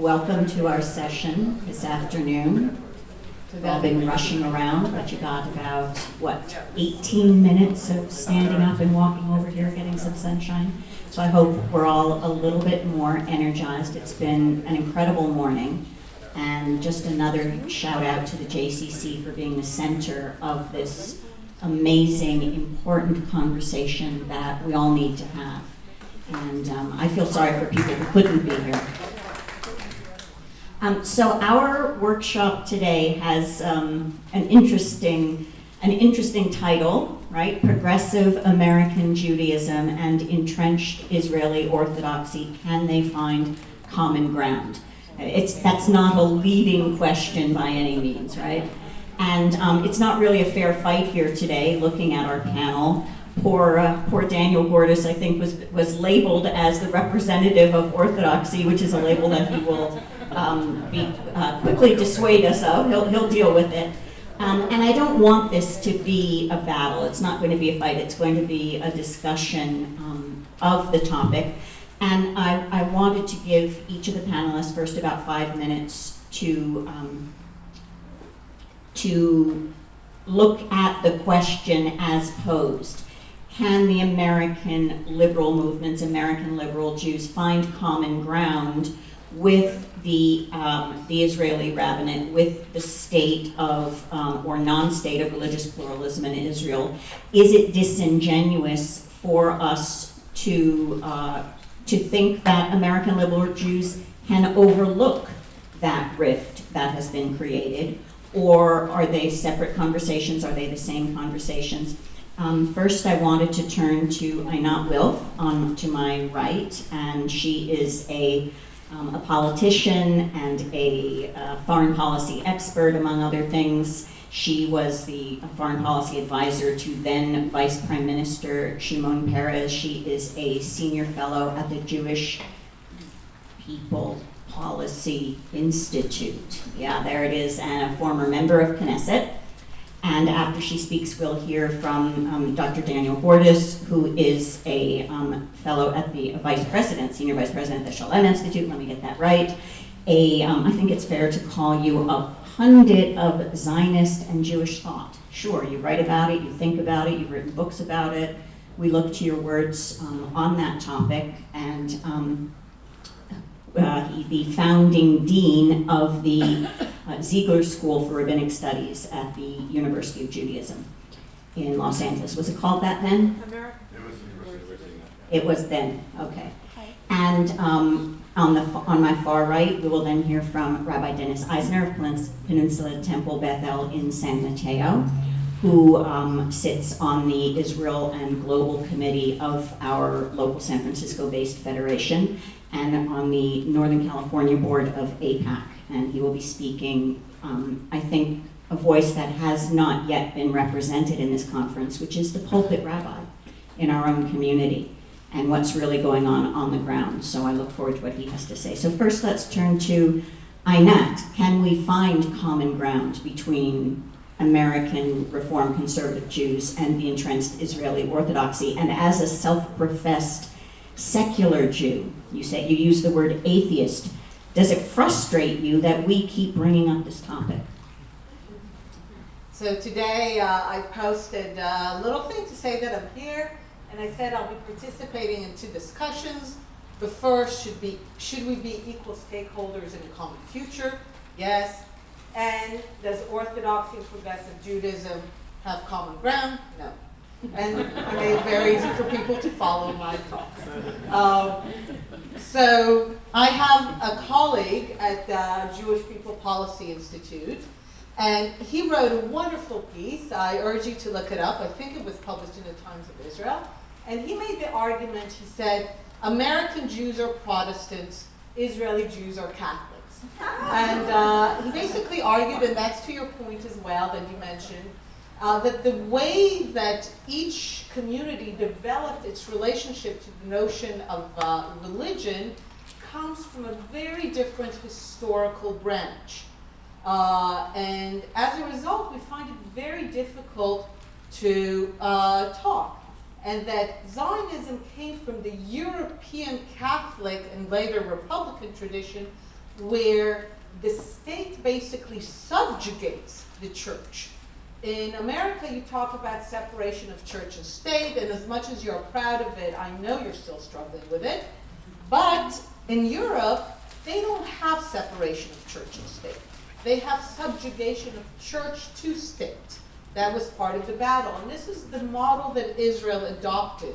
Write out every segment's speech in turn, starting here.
welcome to our session this afternoon. We've all been rushing around, but you got about, 18 minutes of standing up and walking over here, getting some sunshine. So I hope we're all a little bit more energized. It's been an incredible morning. And just another shout out to the JCC for being the center of this amazing, important conversation that we all need to have. And I feel sorry for people who couldn't be here. So our workshop today has an interesting title, right? Progressive American Judaism and Entrenched Israeli Orthodoxy, can they find common ground? That's not a leading question by any means, right? And it's not really a fair fight here today, looking at our panel. Poor Daniel Gordis, I think, was labeled as the representative of Orthodoxy, which is a label that he will quickly dissuade us of. He'll deal with it. And I don't want this to be a battle. It's not going to be a fight. It's going to be a discussion of the topic. And I wanted to give each of the panelists first about 5 minutes to look at the question as posed. Can the American liberal movements, American liberal Jews, find common ground with the Israeli rabbinate, with the state of, or non-state of religious pluralism in Israel? Is it disingenuous for us to think that American liberal Jews can overlook that rift that has been created? Or are they separate conversations? Are they the same conversations? First, I wanted to turn to Einat Wilf to my right, and she is a politician and a foreign policy expert, among other things. She was the foreign policy advisor to then Vice Prime Minister Shimon Peres. She is a senior fellow at the Jewish People Policy Institute. Yeah, there it is, and a former member of Knesset. And after she speaks, we'll hear from Dr. Daniel Gordis, who is a fellow at the senior vice president at the Shalem Institute. Let me get that right. I think it's fair to call you a pundit of Zionist and Jewish thought. Sure, you write about it, you think about it, you've written books about it. We look to your words on that topic, and the founding dean of the Ziegler School for Rabbinic Studies at the University of Judaism in Los Angeles. Was it called that then? American. It was then, okay. And on my far right, we will then hear from Rabbi Dennis Eisner of Peninsula Temple Bethel in San Mateo, who sits on the Israel and Global Committee of our local San Francisco-based federation, and on the Northern California board of APAC. And he will be speaking, I think, a voice that has not yet been represented in this conference, which is the pulpit rabbi in our own community and what's really going on the ground. So I look forward to what he has to say. So first, let's turn to Einat. Can we find common ground between American Reform conservative Jews and the entrenched Israeli Orthodoxy? And as a self-professed secular Jew, you use the word atheist. Does it frustrate you that we keep bringing up this topic? So today I posted a little thing to say that I'm here, and I said I'll be participating in 2 discussions. The first should we be equal stakeholders in a common future? Yes. And does Orthodoxy and progressive Judaism have common ground? No. And I made it very easy for people to follow my talk. So I have a colleague at the Jewish People Policy Institute, and he wrote a wonderful piece. I urge you to look it up. I think it was published in the Times of Israel. And he made the argument, he said, American Jews are Protestants, Israeli Jews are Catholics. And he basically argued, and that's to your point as well that you mentioned, that the way that each community developed its relationship to the notion of religion comes from a very different historical branch. And as a result, we find it very difficult to talk. And that Zionism came from the European Catholic and later Republican tradition, where the state basically subjugates the church. In America, you talk about separation of church and state, and as much as you're proud of it, I know you're still struggling with it. But in Europe, they don't have separation of church and state. They have subjugation of church to state. That was part of the battle. And this is the model that Israel adopted,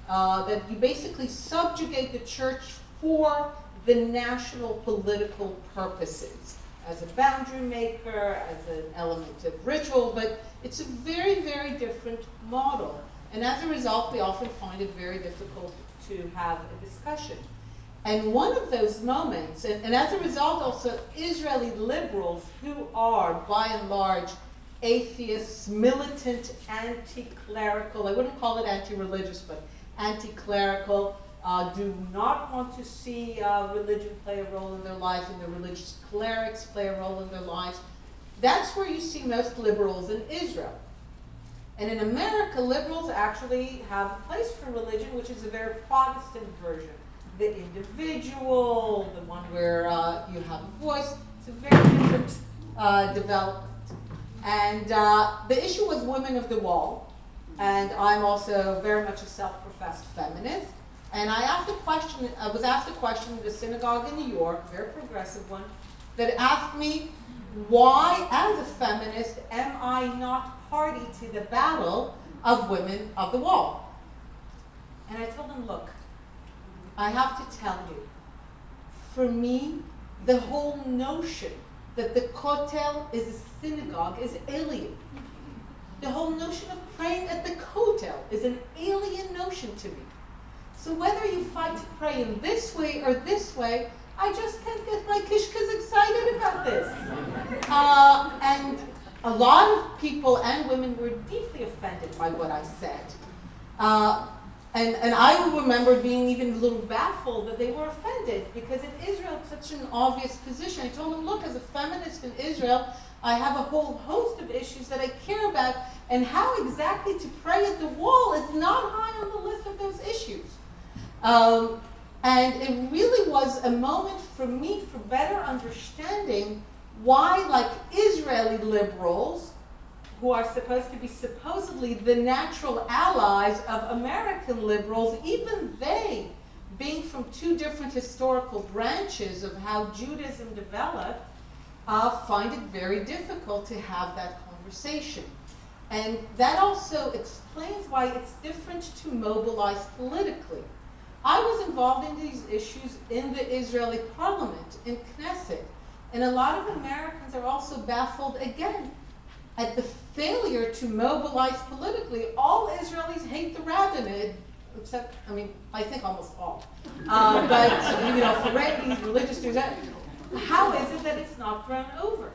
that you basically subjugate the church for the national political purposes, as a boundary maker, as an element of ritual, but it's a very, very different model. And as a result, we often find it very difficult to have a discussion. And one of those moments, and as a result also, Israeli liberals, who are by and large atheists, militant, anti-clerical, I wouldn't call it anti-religious, but anti-clerical, do not want to see religion play a role in their lives, and the religious clerics play a role in their lives. That's where you see most liberals in Israel. And in America, liberals actually have a place for religion, which is a very Protestant version. The individual, the one where you have a voice. It's a very different development. And the issue was women of the wall. And I'm also very much a self-professed feminist. And I was asked a question in the synagogue in New York, a very progressive one, that asked me, why, as a feminist, am I not party to the battle of women of the wall? And I told them, look, I have to tell you, for me, the whole notion that the Kotel is a synagogue is alien. The whole notion of praying at the Kotel is an alien notion to me. So whether you fight to pray in this way or this way, I just can't get my kishkas excited about this. And a lot of people and women were deeply offended by what I said. And I remember being even a little baffled that they were offended, because in Israel it's such an obvious position. I told them, look, as a feminist in Israel, I have a whole host of issues that I care about, and how exactly to pray at the wall is not high on the list of those issues. And it really was a moment for me for better understanding why, like Israeli liberals, who are supposed to be supposedly the natural allies of American liberals, even they, being from two different historical branches of how Judaism developed, find it very difficult to have that conversation. And that also explains why it's different to mobilize politically. I was involved in these issues in the Israeli parliament, in Knesset, and a lot of Americans are also baffled, again, at the failure to mobilize politically. All Israelis hate the rabbinate, except, I mean, I think almost all. But, Haredis, religious Jews, how is it that it's not thrown over?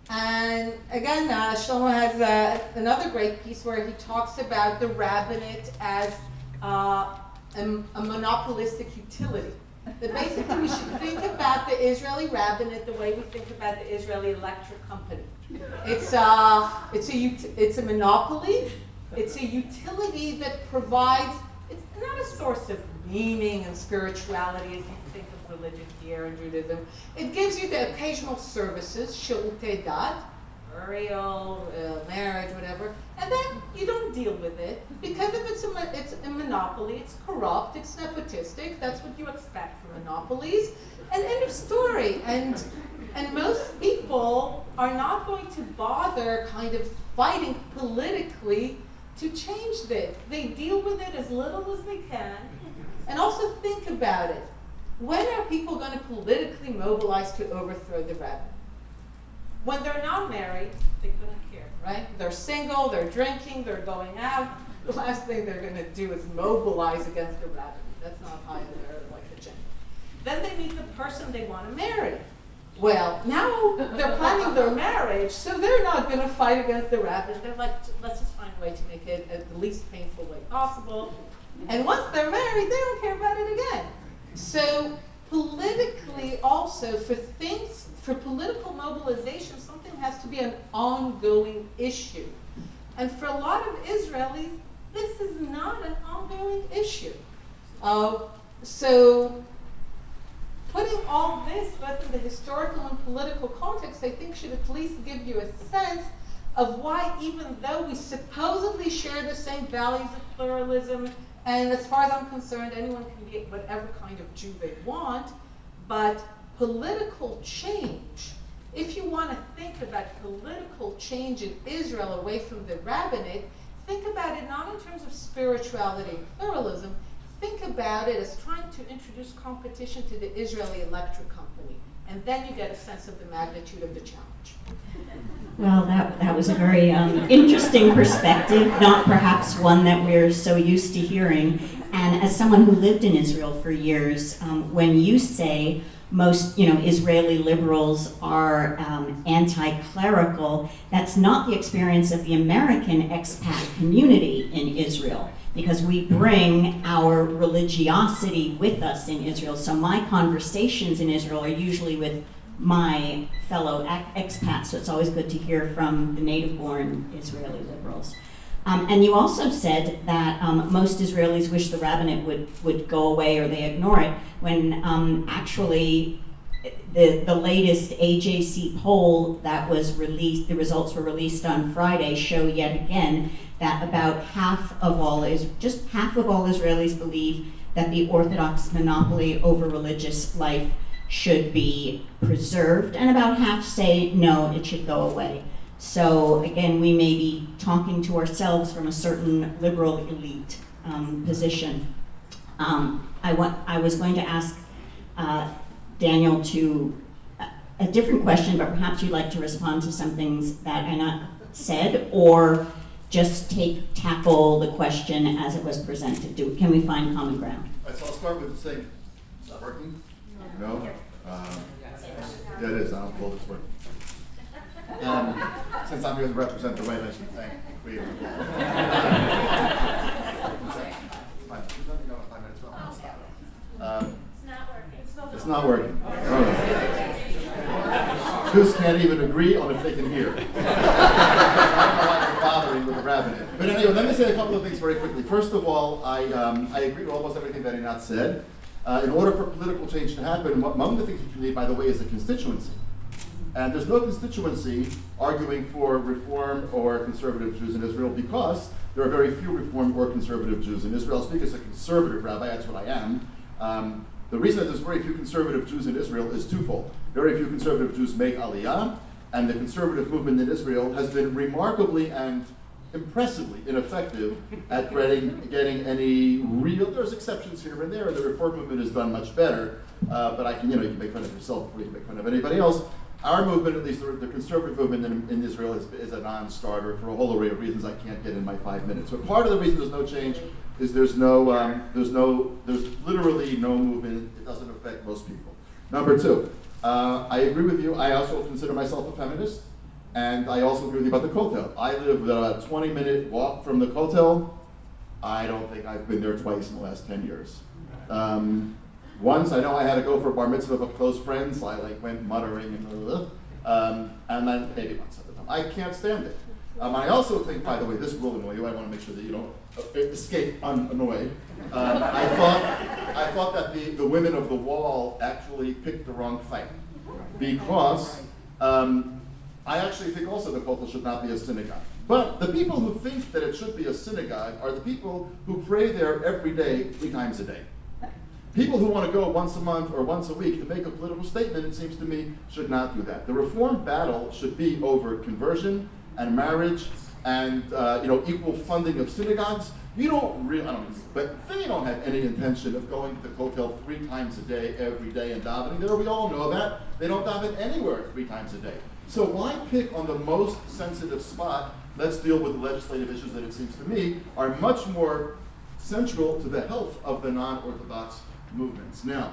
And again, Shlomo has another great piece where he talks about the rabbinate as a monopolistic utility. That basically we should think about the Israeli rabbinate the way we think about the Israeli electric company. It's a monopoly. It's a utility that provides. It's not a source of meaning and spirituality as you think of religion here in Judaism. It gives you the occasional services, shirutei dat, burial, marriage, whatever, and then you don't deal with it because if it's a monopoly, it's corrupt, it's nepotistic. That's what you expect from monopolies, and end of story. And most people are not going to bother kind of fighting politically to change this. They deal with it as little as they can, and also think about it. When are people going to politically mobilize to overthrow the rabbinate? When they're not married, they couldn't care, right? They're single, they're drinking, they're going out. The last thing they're going to do is mobilize against the rabbinate. That's not high on their agenda. Then they meet the person they want to marry. Well, now they're planning their marriage, so they're not going to fight against the rabbinate. They're like, let's just find a way to make it the least painful way possible. And once they're married, they don't care about it again. So politically also, for political mobilization, something has to be an ongoing issue. And for a lot of Israelis, this is not an ongoing issue. So putting all this, both in the historical and political context, I think should at least give you a sense of why, even though we supposedly share the same values of pluralism, and as far as I'm concerned, anyone can be whatever kind of Jew they want, but political change, if you want to think about political change in Israel away from the rabbinate, think about it not in terms of spirituality and pluralism, think about it as trying to introduce competition to the Israeli electric company, and then you get a sense of the magnitude of the challenge. Well, that was a very interesting perspective, not perhaps one that we're so used to hearing. And as someone who lived in Israel for years, when you say most, Israeli liberals are anti-clerical, that's not the experience of the American expat community in Israel, because we bring our religiosity with us in Israel. So my conversations in Israel are usually with my fellow expats, so it's always good to hear from the native-born Israeli liberals. And you also said that most Israelis wish the rabbinate would go away or they ignore it, when actually the latest AJC poll that was released, the results were released on Friday, show yet again that about just half of all Israelis believe that the Orthodox monopoly over religious life should be preserved, and about half say no, it should go away. So again, we may be talking to ourselves from a certain liberal elite position. I was going to ask Daniel a different question, but perhaps you'd like to respond to some things that are not said, or just tackle the question as it was presented. Can we find common ground? All right, so I'll start with saying, is that working? No? Yeah, it is. I don't know if it's working. Since I'm here to represent the right, I should thank the creator. Fine. Let me know in 5 minutes. I'll stop. It's not working. All right. Jews can't even agree on if they can hear. I don't know why they're bothering with the rabbinate. But anyway, let me say a couple of things very quickly. First of all, I agree with almost everything that Einat said. In order for political change to happen, among the things that you need, by the way, is a constituency. And there's no constituency arguing for Reform or conservative Jews in Israel, because there are very few Reform or conservative Jews in Israel. I'll speak as a conservative rabbi, that's what I am. The reason that there's very few conservative Jews in Israel is twofold. Very few conservative Jews make Aliyah, and the conservative movement in Israel has been remarkably and impressively ineffective at getting any real, there's exceptions here and there, and the Reform movement has done much better, but you can make fun of yourself before you can make fun of anybody else. Our movement, at least the conservative movement in Israel, is a non-starter for a whole array of reasons I can't get in my 5 minutes. But part of the reason there's no change is there's literally no movement. It doesn't affect most people. Number two, I agree with you. I also consider myself a feminist, and I also agree with you about the Kotel. I live about a 20-minute walk from the Kotel. I don't think I've been there twice in the last 10 years. Once I know I had to go for a bar mitzvah of a close friend, so I went muttering and then maybe once at a time. I can't stand it. I also think, by the way, this will annoy you. I want to make sure that you don't escape unannoyed. I thought that the women of the wall actually picked the wrong fight, because I actually think also the Kotel should not be a synagogue. But the people who think that it should be a synagogue are the people who pray there every day, 3 times a day. People who want to go once a month or once a week to make a political statement, it seems to me, should not do that. The Reform battle should be over conversion and marriage and equal funding of synagogues. You don't really, but they don't have any intention of going to the Kotel 3 times a day, every day, and davening there. We all know that. They don't daven anywhere 3 times a day. So why pick on the most sensitive spot? Let's deal with the legislative issues that, it seems to me, are much more central to the health of the non-Orthodox movements. Now,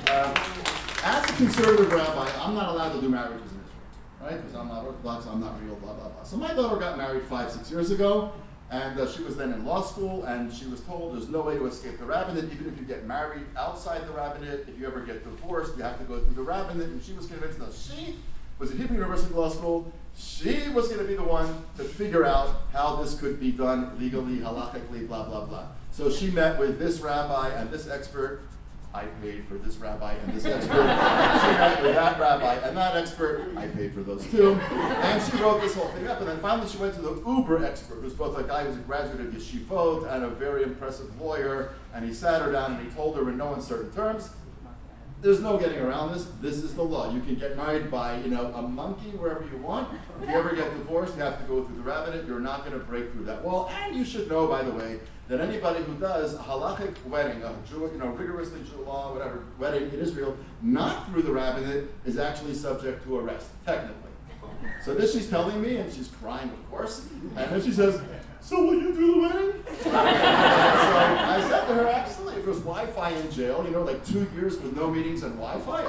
as a conservative rabbi, I'm not allowed to do marriages in Israel, right? Because I'm not Orthodox, I'm not real, blah, blah, blah. So my daughter got married 5-6 years ago, and she was then in law school, and she was told there's no way to escape the rabbinate. Even if you get married outside the rabbinate, if you ever get divorced, you have to go through the rabbinate. And she was convinced that she was at Hebrew University Law School. She was going to be the one to figure out how this could be done legally, halachically, blah, blah, blah. So she met with this rabbi and this expert. I paid for this rabbi and this expert. She met with that rabbi and that expert. I paid for those too. And she wrote this whole thing up. And then finally she went to the uber expert, who's both a guy who's a graduate of yeshivot and a very impressive lawyer. And he sat her down and he told her in no uncertain terms, there's no getting around this. This is the law. You can get married by, a monkey wherever you want. If you ever get divorced, you have to go through the rabbinate. You're not going to break through that wall. And you should know, by the way, that anybody who does a halachic wedding, a rigorously Jew law, whatever, wedding in Israel, not through the rabbinate, is actually subject to arrest, technically. So this she's telling me, and she's crying, of course. And then she says, so will you do the wedding? So I said to her, absolutely. If there's Wi-Fi in jail, like 2 years with no meetings and Wi-Fi.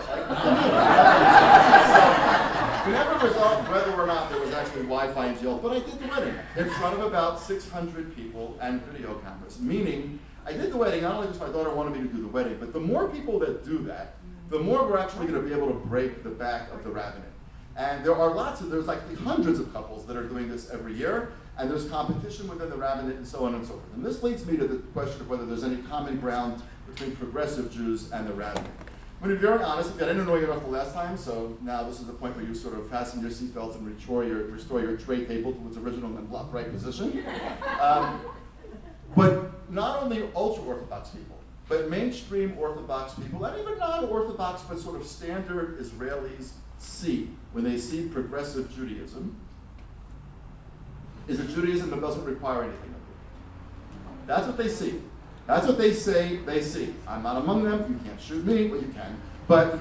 So we never resolved whether or not there was actually Wi-Fi in jail, but I did the wedding in front of about 600 people and video cameras. Meaning, I did the wedding not only because my daughter wanted me to do the wedding, but the more people that do that, the more we're actually going to be able to break the back of the rabbinate. And there's like hundreds of couples that are doing this every year, and there's competition within the rabbinate and so on and so forth. And this leads me to the question of whether there's any common ground between progressive Jews and the rabbinate. I'm going to be very honest, I didn't annoy you enough the last time, so now this is the point where you sort of fasten your seatbelts and restore your tray table to its original and upright position. But not only ultra-Orthodox people, but mainstream Orthodox people, and even non-Orthodox but sort of standard Israelis see, when they see progressive Judaism, is a Judaism that doesn't require anything of you. That's what they see. That's what they say they see. I'm not among them. You can't shoot me. Well, you can. But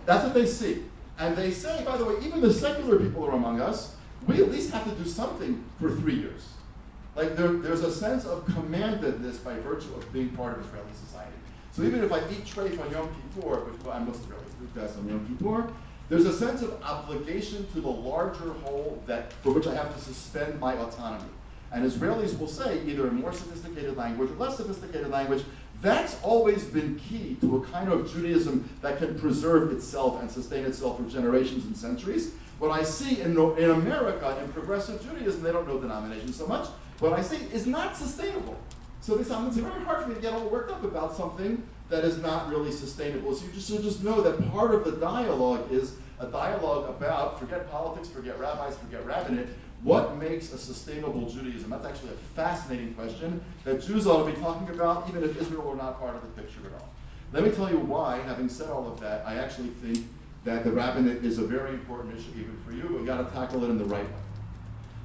that's what they see. And they say, by the way, even the secular people who are among us, we at least have to do something for 3 years. Like there's a sense of commandedness by virtue of being part of Israeli society. So even if I eat treif on Yom Kippur, which most Israelis do fast on Yom Kippur, there's a sense of obligation to the larger whole for which I have to suspend my autonomy. And Israelis will say, either in more sophisticated language or less sophisticated language, that's always been key to a kind of Judaism that can preserve itself and sustain itself for generations and centuries. What I see in America, in progressive Judaism, they don't know denominations so much, what I see is not sustainable. So it's very hard for me to get all worked up about something that is not really sustainable. So you should just know that part of the dialogue is a dialogue about, forget politics, forget rabbis, forget rabbinate, what makes a sustainable Judaism? That's actually a fascinating question that Jews ought to be talking about, even if Israel were not part of the picture at all. Let me tell you why, having said all of that, I actually think that the rabbinate is a very important issue even for you, but we've got to tackle it in the right way.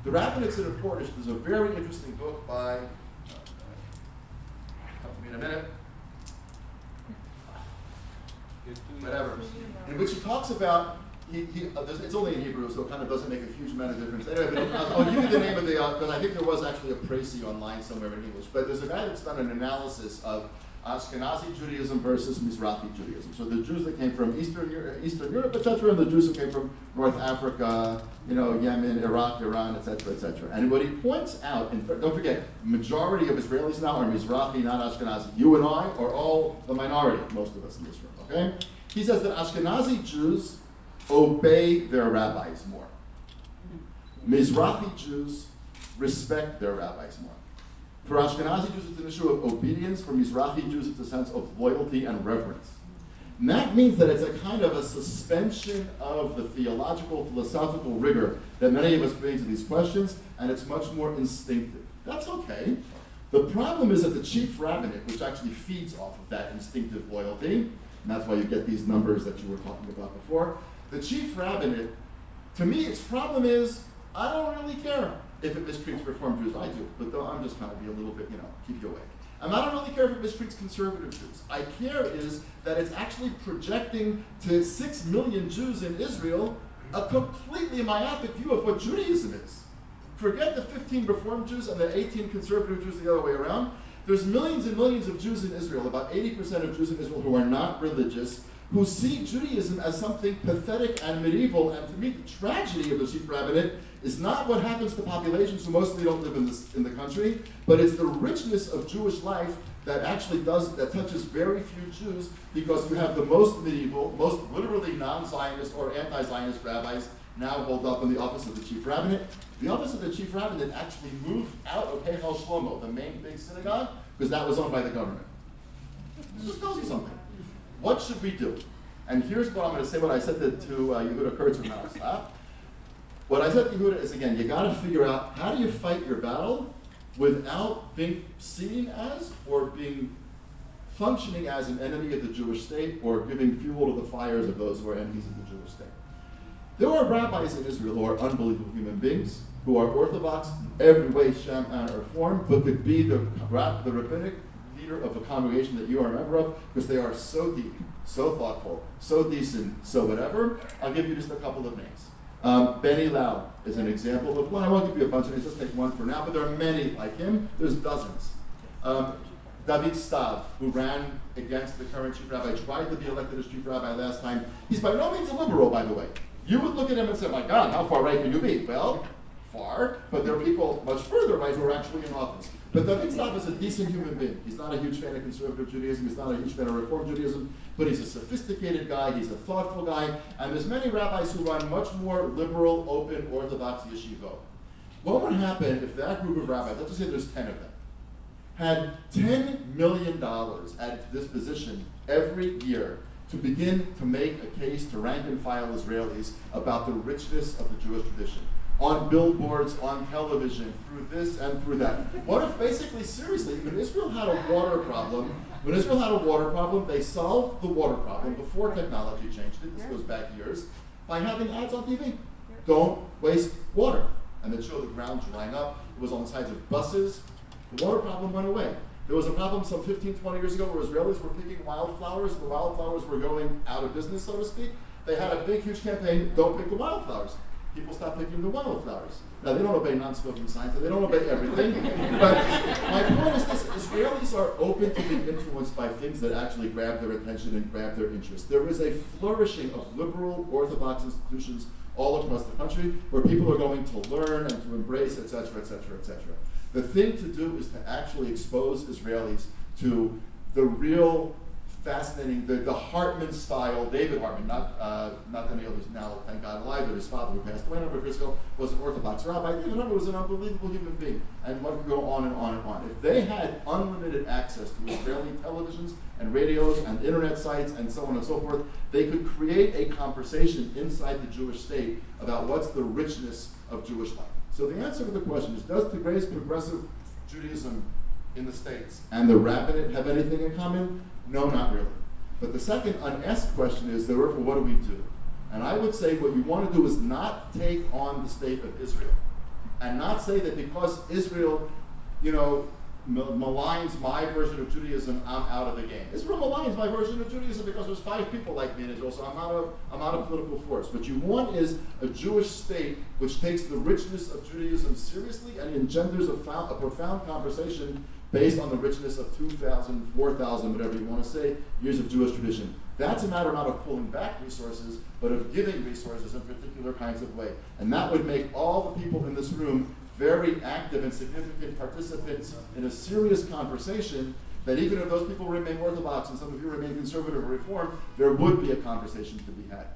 The rabbinate's an important issue. There's a very interesting book by, come to me in a minute, whatever, in which he talks about, it's only in Hebrew, so it kind of doesn't make a huge amount of difference. Anyway, but I'll give you the name of the, because I think there was actually a précis online somewhere in English, but there's a guy that's done an analysis of Ashkenazi Judaism versus Mizrahi Judaism. So the Jews that came from Eastern Europe, etc., and the Jews who came from North Africa, Yemen, Iraq, Iran, etc., etc. And what he points out, and don't forget, majority of Israelis now are Mizrahi, not Ashkenazi. You and I are all the minority, most of us in this room, okay? He says that Ashkenazi Jews obey their rabbis more. Mizrahi Jews respect their rabbis more. For Ashkenazi Jews, it's an issue of obedience. For Mizrahi Jews, it's a sense of loyalty and reverence. And that means that it's a kind of a suspension of the theological, philosophical rigor that many of us bring to these questions, and it's much more instinctive. That's okay. The problem is that the chief rabbinate, which actually feeds off of that instinctive loyalty, and that's why you get these numbers that you were talking about before, the chief rabbinate, to me, its problem is, I don't really care if it mistreats Reform Jews. I do, but though I'm just trying to be a little bit, keep you awake. And I don't really care if it mistreats conservative Jews. I care is that it's actually projecting to 6 million Jews in Israel a completely myopic view of what Judaism is. Forget the 15 Reform Jews and the 18 conservative Jews the other way around. There's millions and millions of Jews in Israel, about 80% of Jews in Israel who are not religious, who see Judaism as something pathetic and medieval, and to me the tragedy of the chief rabbinate is not what happens to populations who mostly don't live in the country, but it's the richness of Jewish life that actually that touches very few Jews, because you have the most medieval, most literally non-Zionist or anti-Zionist rabbis now hold up in the office of the chief rabbinate. The office of the chief rabbinate actually moved out of Heichal Shlomo, the main big synagogue, because that was owned by the government. It just tells you something. What should we do? And here's what I'm going to say, what I said to Yehuda Kurtz, and now I'll stop. What I said to Yehuda is, again, you got to figure out how do you fight your battle without being seen as or being functioning as an enemy of the Jewish state or giving fuel to the fires of those who are enemies of the Jewish state. There are rabbis in Israel who are unbelievable human beings, who are Orthodox in every way, shape, manner, or form, but could be the rabbinic leader of a congregation that you are a member of, because they are so deep, so thoughtful, so decent, so whatever. I'll give you just a couple of names. Benny Lau is an example of, well, I won't give you a bunch of names, just take one for now, but there are many like him. There's dozens. David Stav, who ran against the current chief rabbi, tried to be elected as chief rabbi last time. He's by no means a liberal, by the way. You would look at him and say, my God, how far right can you be? Well, far, but there are people much further right who are actually in office. But David Stav is a decent human being. He's not a huge fan of conservative Judaism, he's not a huge fan of Reform Judaism, but he's a sophisticated guy, he's a thoughtful guy, and there's many rabbis who run much more liberal, open, Orthodox yeshiva. What would happen if that group of rabbis, let's just say there's 10 of them, had $10 million at disposition every year to begin to make a case to rank and file Israelis about the richness of the Jewish tradition, on billboards, on television, through this and through that. What if basically, seriously, when Israel had a water problem, they solved the water problem before technology changed it, this goes back years, by having ads on TV. Don't waste water. And they showed the ground drying up. It was on the sides of buses. The water problem went away. There was a problem some 15, 20 years ago where Israelis were picking wildflowers. The wildflowers were going out of business, so to speak. They had a big, huge campaign, don't pick the wildflowers. People stopped picking the wildflowers. Now, they don't obey non-spoken science, and they don't obey everything. But my point is this, Israelis are open to being influenced by things that actually grab their attention and grab their interest. There is a flourishing of liberal Orthodox institutions all across the country where people are going to learn and to embrace, et cetera, et cetera, et cetera. The thing to do is to actually expose Israelis to the real fascinating, the Hartman style, David Hartman, not Daniel, who's now, thank God, alive, but his father who passed away a number of years ago was an Orthodox rabbi. David Hartman was an unbelievable human being, and one could go on and on and on. If they had unlimited access to Israeli televisions and radios and internet sites and so on and so forth, they could create a conversation inside the Jewish state about what's the richness of Jewish life. So the answer to the question is, does today's progressive Judaism in the States and the rabbinate have anything in common? No, not really. But the second unasked question is, therefore, what do we do? And I would say what you want to do is not take on the state of Israel. And not say that because Israel, maligns my version of Judaism, I'm out of the game. Israel maligns my version of Judaism because there's 5 people like me in Israel, so I'm not a political force. What you want is a Jewish state which takes the richness of Judaism seriously and engenders a profound conversation based on the richness of 2,000, 4,000, whatever you want to say, years of Jewish tradition. That's a matter not of pulling back resources, but of giving resources in particular kinds of way. And that would make all the people in this room very active and significant participants in a serious conversation that even if those people remain Orthodox and some of you remain conservative or Reform, there would be a conversation to be had.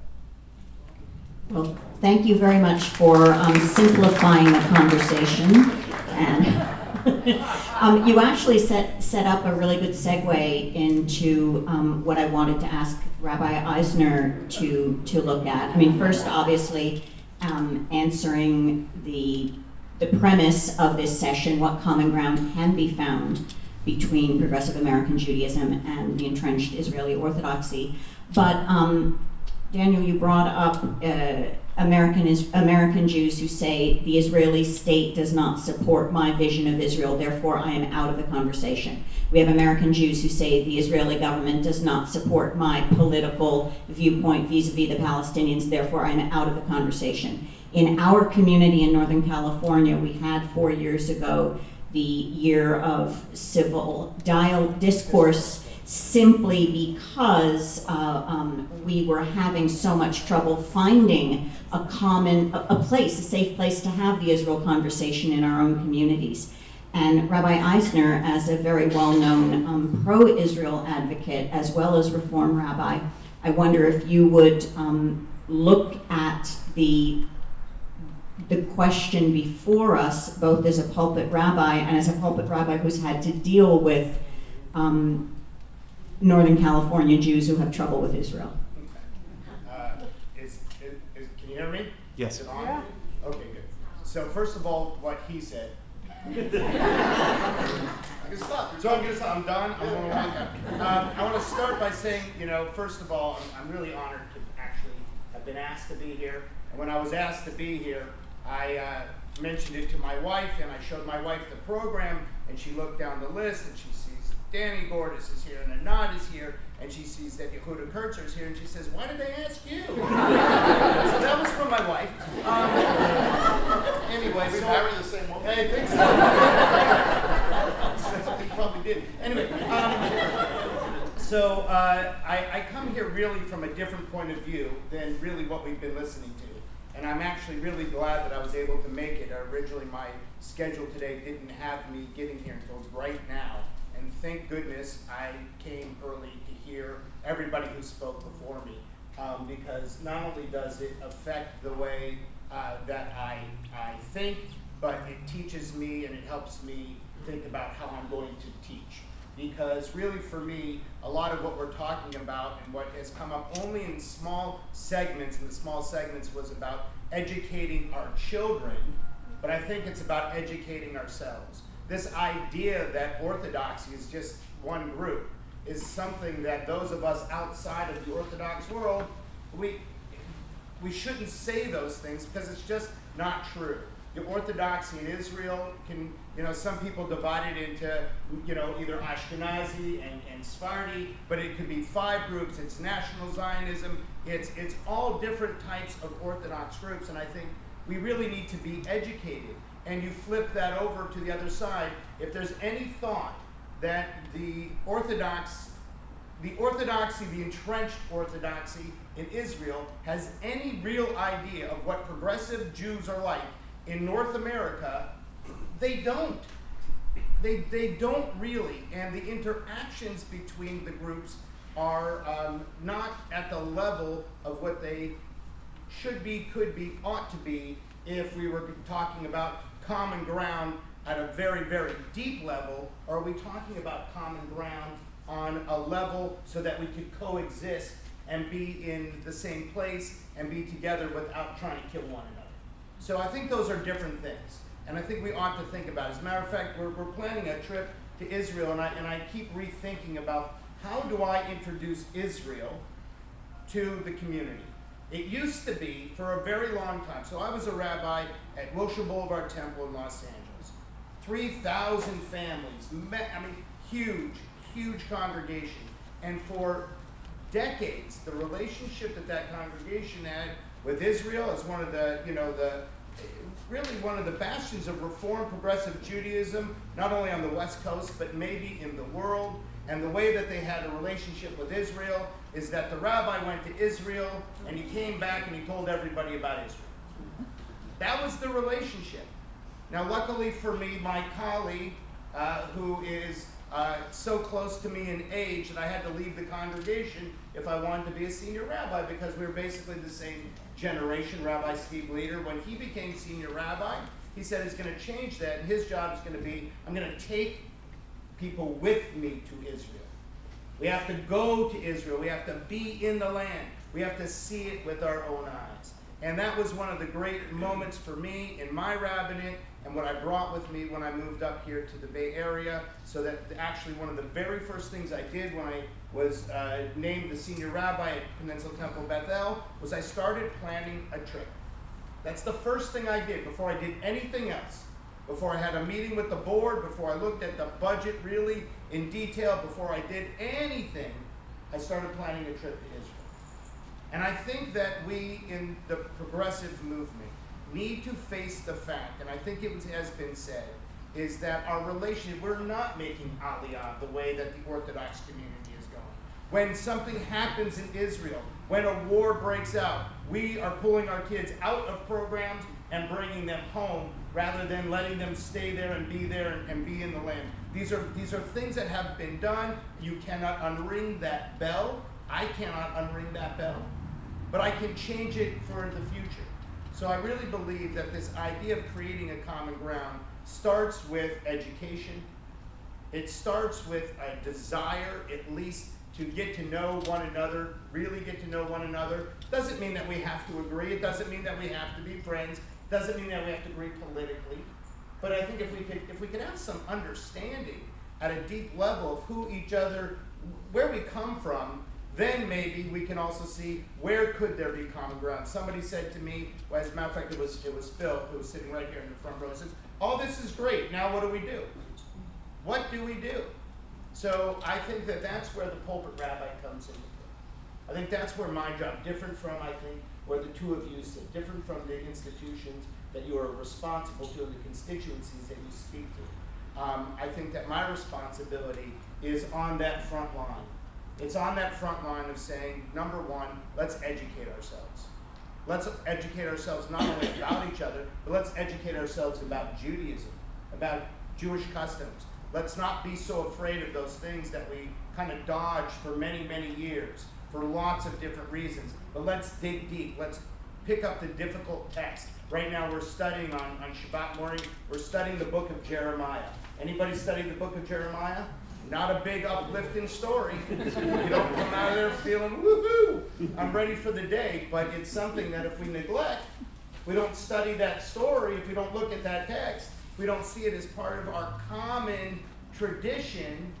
Well, thank you very much for simplifying the conversation. And you actually set up a really good segue into what I wanted to ask Rabbi Eisner to look at. I mean, first, obviously, answering the premise of this session, what common ground can be found between progressive American Judaism and the entrenched Israeli Orthodoxy. But Daniel, you brought up American Jews who say the Israeli state does not support my vision of Israel, therefore I am out of the conversation. We have American Jews who say the Israeli government does not support my political viewpoint vis-a-vis the Palestinians, therefore I am out of the conversation. In our community in Northern California, we had 4 years ago the year of civil discourse, simply because we were having so much trouble finding a safe place to have the Israel conversation in our own communities. And Rabbi Eisner, as a very well-known pro-Israel advocate, as well as Reform rabbi, I wonder if you would look at the question before us, both as a pulpit rabbi and as a pulpit rabbi who's had to deal with Northern California Jews who have trouble with Israel. Can you hear me? Yes. Is it on? Yeah. Okay, good. So first of all, what he said. I can stop. So I'm done. I'm going to walk out. I want to start by saying, first of all, I'm really honored to actually have been asked to be here. And when I was asked to be here, I mentioned it to my wife, and I showed my wife the program, and she looked down the list, and she sees Danny Gordis is here, and Anat is here, and she sees that Yehuda Kurtzer is here, and she says, "Why did they ask you?" So that was from my wife. Anyway, We so marry the same woman? I think so. He probably did. Anyway, so I come here really from a different point of view than really what we've been listening to. And I'm actually really glad that I was able to make it. Originally, my schedule today didn't have me getting here until right now. And thank goodness I came early to hear everybody who spoke before me. Because not only does it affect the way that I think, but it teaches me and it helps me think about how I'm going to teach. Because really for me, a lot of what we're talking about and what has come up only in small segments, and the small segments was about educating our children, but I think it's about educating ourselves. This idea that Orthodoxy is just one group is something that those of us outside of the Orthodox world, we shouldn't say those things because it's just not true. The Orthodoxy in Israel can, some people divide it into, either Ashkenazi and Sephardi, but it could be 5 groups. It's National Zionism. It's all different types of Orthodox groups, and I think we really need to be educated. And you flip that over to the other side. If there's any thought that the Orthodoxy, the entrenched Orthodoxy in Israel has any real idea of what progressive Jews are like in North America, they don't. They don't really, and the interactions between the groups are not at the level of what they should be, could be, ought to be if we were talking about common ground at a very, very deep level, or are we talking about common ground on a level so that we could coexist and be in the same place and be together without trying to kill one another? So I think those are different things, and I think we ought to think about it. As a matter of fact, we're planning a trip to Israel, and I keep rethinking about how do I introduce Israel to the community. It used to be for a very long time. So I was a rabbi at Wilshire Boulevard Temple in Los Angeles. 3,000 families, huge congregation. And for decades, the relationship that congregation had with Israel as one of the, really one of the bastions of Reform Progressive Judaism, not only on the West Coast, but maybe in the world. And the way that they had a relationship with Israel is that the rabbi went to Israel and he came back and he told everybody about Israel. That was the relationship. Now, luckily for me, my colleague, who is so close to me in age that I had to leave the congregation if I wanted to be a senior rabbi, because we were basically the same generation. Rabbi Steve Leader, when he became senior rabbi, he said he's going to change that, and his job is going to be, I'm going to take people with me to Israel. We have to go to Israel. We have to be in the land. We have to see it with our own eyes. And that was one of the great moments for me in my rabbinate, and what I brought with me when I moved up here to the Bay Area. So that actually one of the very first things I did when I was named the senior rabbi at Peninsula Temple Bethel was I started planning a trip. That's the first thing I did before I did anything else. Before I had a meeting with the board, before I looked at the budget really in detail, before I did anything, I started planning a trip to Israel. And I think that we in the progressive movement need to face the fact, and I think it has been said, is that our relationship, we're not making Aliyah the way that the Orthodox community is going. When something happens in Israel, when a war breaks out, we are pulling our kids out of programs and bringing them home rather than letting them stay there and be be in the land. These are things that have been done. You cannot unring that bell. I cannot unring that bell. But I can change it for the future. So I really believe that this idea of creating a common ground starts with education. It starts with a desire, at least, to get to know one another, really get to know one another. Doesn't mean that we have to agree. It doesn't mean that we have to be friends. Doesn't mean that we have to agree politically. But I think if we could have some understanding at a deep level of who each other, where we come from, then maybe we can also see where could there be common ground. Somebody said to me, well, as a matter of fact, it was Phil, who was sitting right here in the front row, and says, all this is great, now what do we do? What do we do? So I think that that's where the pulpit rabbi comes into play. I think that's where my job, different from, I think, where the two of you sit, different from the institutions that you are responsible to and the constituencies that you speak to. I think that my responsibility is on that front line. It's on that front line of saying, number one, let's educate ourselves. Let's educate ourselves not only about each other, but let's educate ourselves about Judaism, about Jewish customs. Let's not be so afraid of those things that we kind of dodged for many, many years for lots of different reasons. But let's dig deep. Let's pick up the difficult text. Right now we're studying on Shabbat morning, we're studying the book of Jeremiah. Anybody study the book of Jeremiah? Not a big uplifting story. You don't come out of there feeling, woohoo, I'm ready for the day. But it's something that if we neglect, we don't study that story, if we don't look at that text, we don't see it as part of our common tradition,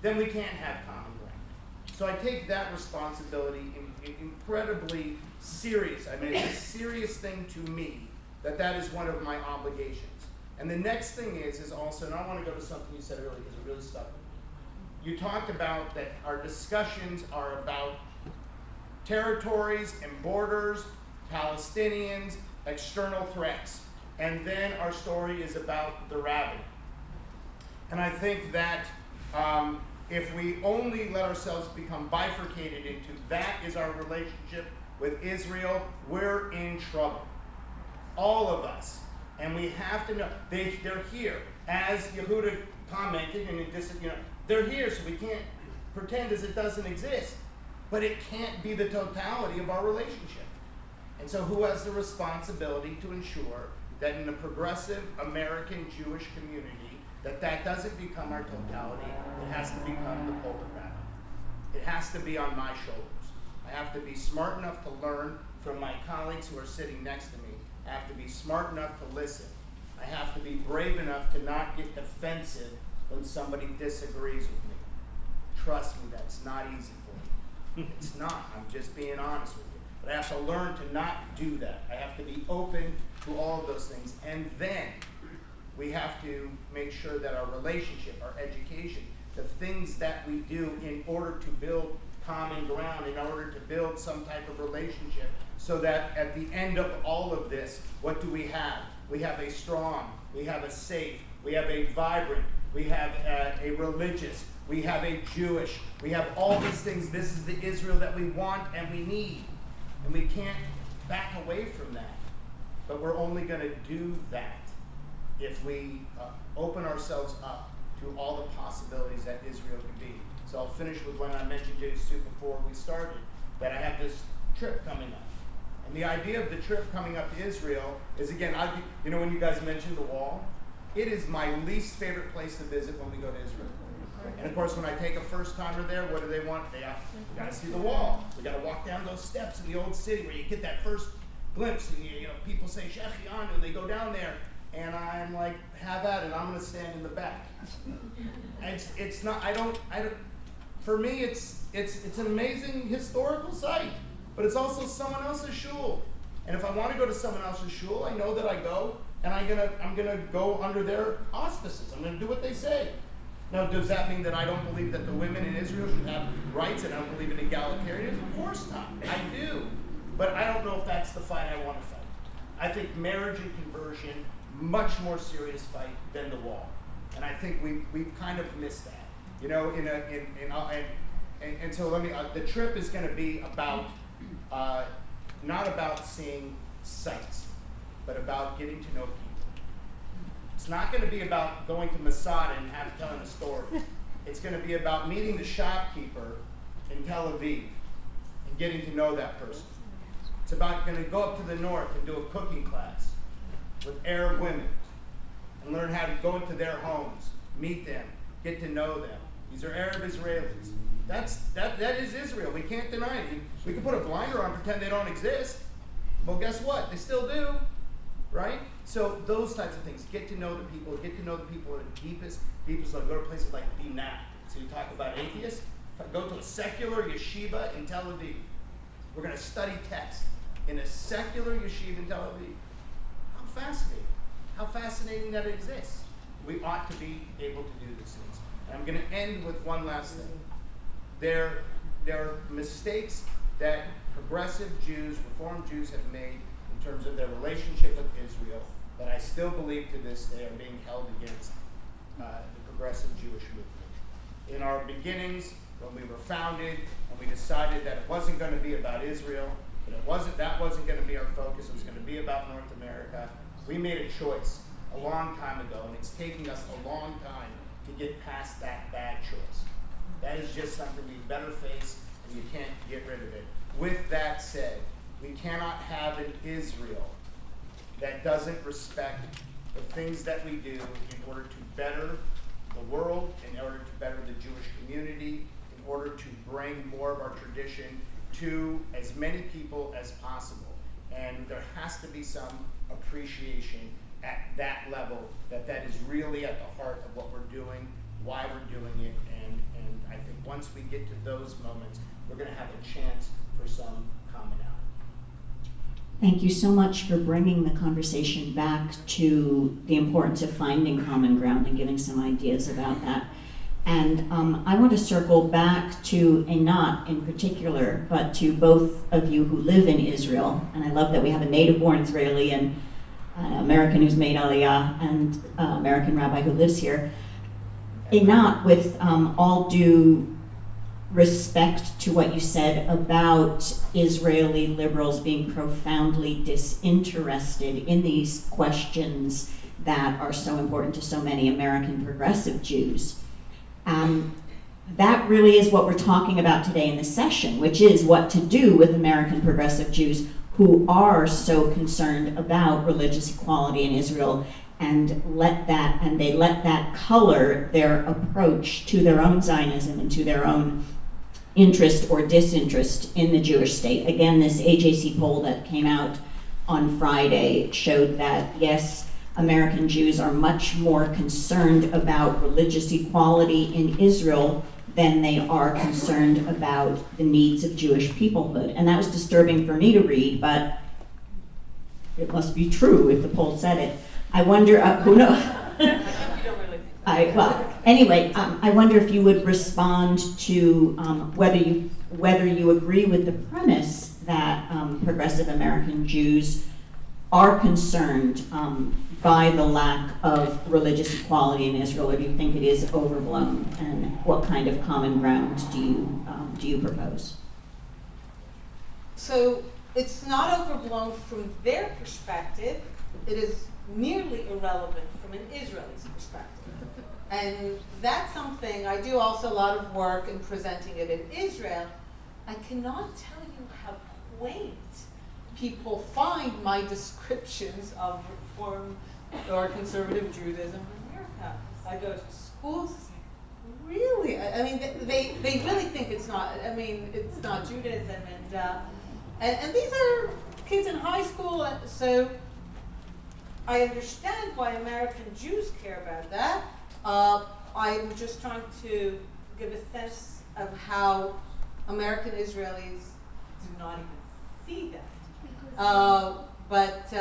then we can't have common ground. So I take that responsibility incredibly serious. I mean, it's a serious thing to me that is one of my obligations. And the next thing is also, and I want to go to something you said earlier because it really stuck with me. You talked about that our discussions are about territories and borders, Palestinians, external threats. And then our story is about the rabbi. And I think that if we only let ourselves become bifurcated into that is our relationship with Israel, we're in trouble. All of us. And we have to know, they're here. As Yehuda commented, and they're here, so we can't pretend as it doesn't exist. But it can't be the totality of our relationship. And so who has the responsibility to ensure that in the progressive American Jewish community, that doesn't become our totality, it has to become the pulpit rabbi. It has to be on my shoulders. I have to be smart enough to learn from my colleagues who are sitting next to me. I have to be smart enough to listen. I have to be brave enough to not get defensive when somebody disagrees with me. Trust me, that's not easy for me. It's not. I'm just being honest with you. But I have to learn to not do that. I have to be open to all of those things. And then we have to make sure that our relationship, our education, the things that we do in order to build common ground, in order to build some type of relationship, so that at the end of all of this, what do we have? We have a strong, we have a safe, we have a vibrant, we have a religious, we have a Jewish, we have all these things. This is the Israel that we want and we need. And we can't back away from that. But we're only going to do that if we open ourselves up to all the possibilities that Israel can be. So I'll finish with when I mentioned Jay Soup before we started, that I have this trip coming up. And the idea of the trip coming up to Israel is, again, when you guys mentioned the wall, it is my least favorite place to visit when we go to Israel. And of course, when I take a first timer there, what do they want? We got to see the wall. We got to walk down those steps in the old city where you get that first glimpse. And people say Shechianu, and they go down there, and I'm like, have at it. I'm going to stand in the back. It's not. I don't. For me, it's an amazing historical site, but it's also someone else's shul. And if I want to go to someone else's shul, I know that I go, and I'm gonna go under their auspices. I'm gonna do what they say. Now, does that mean that I don't believe that the women in Israel should have rights and I don't believe in egalitarianism? Of course not. I do. But I don't know if that's the fight I want to fight. I think marriage and conversion, much more serious fight than the wall. And I think we've kind of missed that. And so the trip is going to be about, not about seeing sights, but about getting to know people. It's not going to be about going to Masada and telling a story. It's going to be about meeting the shopkeeper in Tel Aviv and getting to know that person. It's about going to go up to the north and do a cooking class with Arab women and learn how to go into their homes, meet them, get to know them. These are Arab Israelis. That is Israel. We can't deny it. We can put a blinder on, pretend they don't exist. Well, guess what? They still do, right? So those types of things. Get to know the people. Get to know the people at the deepest. Like go to places like Binah. So you talk about atheists. Go to a secular yeshiva in Tel Aviv. We're going to study text in a secular yeshiva in Tel Aviv. How fascinating. How fascinating that it exists. We ought to be able to do these things. And I'm going to end with one last thing. There are mistakes that progressive Jews, Reformed Jews have made in terms of their relationship with Israel that I still believe to this day are being held against the progressive Jewish movement. In our beginnings, when we were founded and we decided that it wasn't going to be about Israel, that wasn't going to be our focus, it was going to be about North America, we made a choice a long time ago, and it's taking us a long time to get past that bad choice. That is just something we better face, and you can't get rid of it. With that said, we cannot have an Israel that doesn't respect the things that we do in order to better the world, in order to better the Jewish community, in order to bring more of our tradition to as many people as possible. And there has to be some appreciation at that level, that is really at the heart of what we're doing, why we're doing it, and I think once we get to those moments, we're going to have a chance for some commonality. Thank you so much for bringing the conversation back to the importance of finding common ground and giving some ideas about that. And I want to circle back to Einat in particular, but to both of you who live in Israel. And I love that we have a native-born Israeli and American who's made Aliyah and American rabbi who lives here. Einat, with all due respect to what you said about Israeli liberals being profoundly disinterested in these questions that are so important to so many American progressive Jews, that really is what we're talking about today in this session, which is what to do with American progressive Jews who are so concerned about religious equality in Israel, and they let that color their approach to their own Zionism and to their own interest or disinterest in the Jewish state. Again, this AJC poll that came out on Friday showed that, yes, American Jews are much more concerned about religious equality in Israel than they are concerned about the needs of Jewish peoplehood. And that was disturbing for me to read, but it must be true if the poll said it. I wonder, who knows? I wonder if you would respond to whether you agree with the premise that progressive American Jews are concerned by the lack of religious equality in Israel, or do you think it is overblown? And what kind of common ground do you propose? So it's not overblown from their perspective. It is nearly irrelevant from an Israeli's perspective. And that's something, I do also a lot of work in presenting it in Israel. I cannot tell you how quaint people find my descriptions of Reform or conservative Judaism in America. I go to schools, really? I mean, they really think it's not Judaism. And these are kids in high school, so I understand why American Jews care about that. I'm just trying to give a sense of how American Israelis do not even see that. But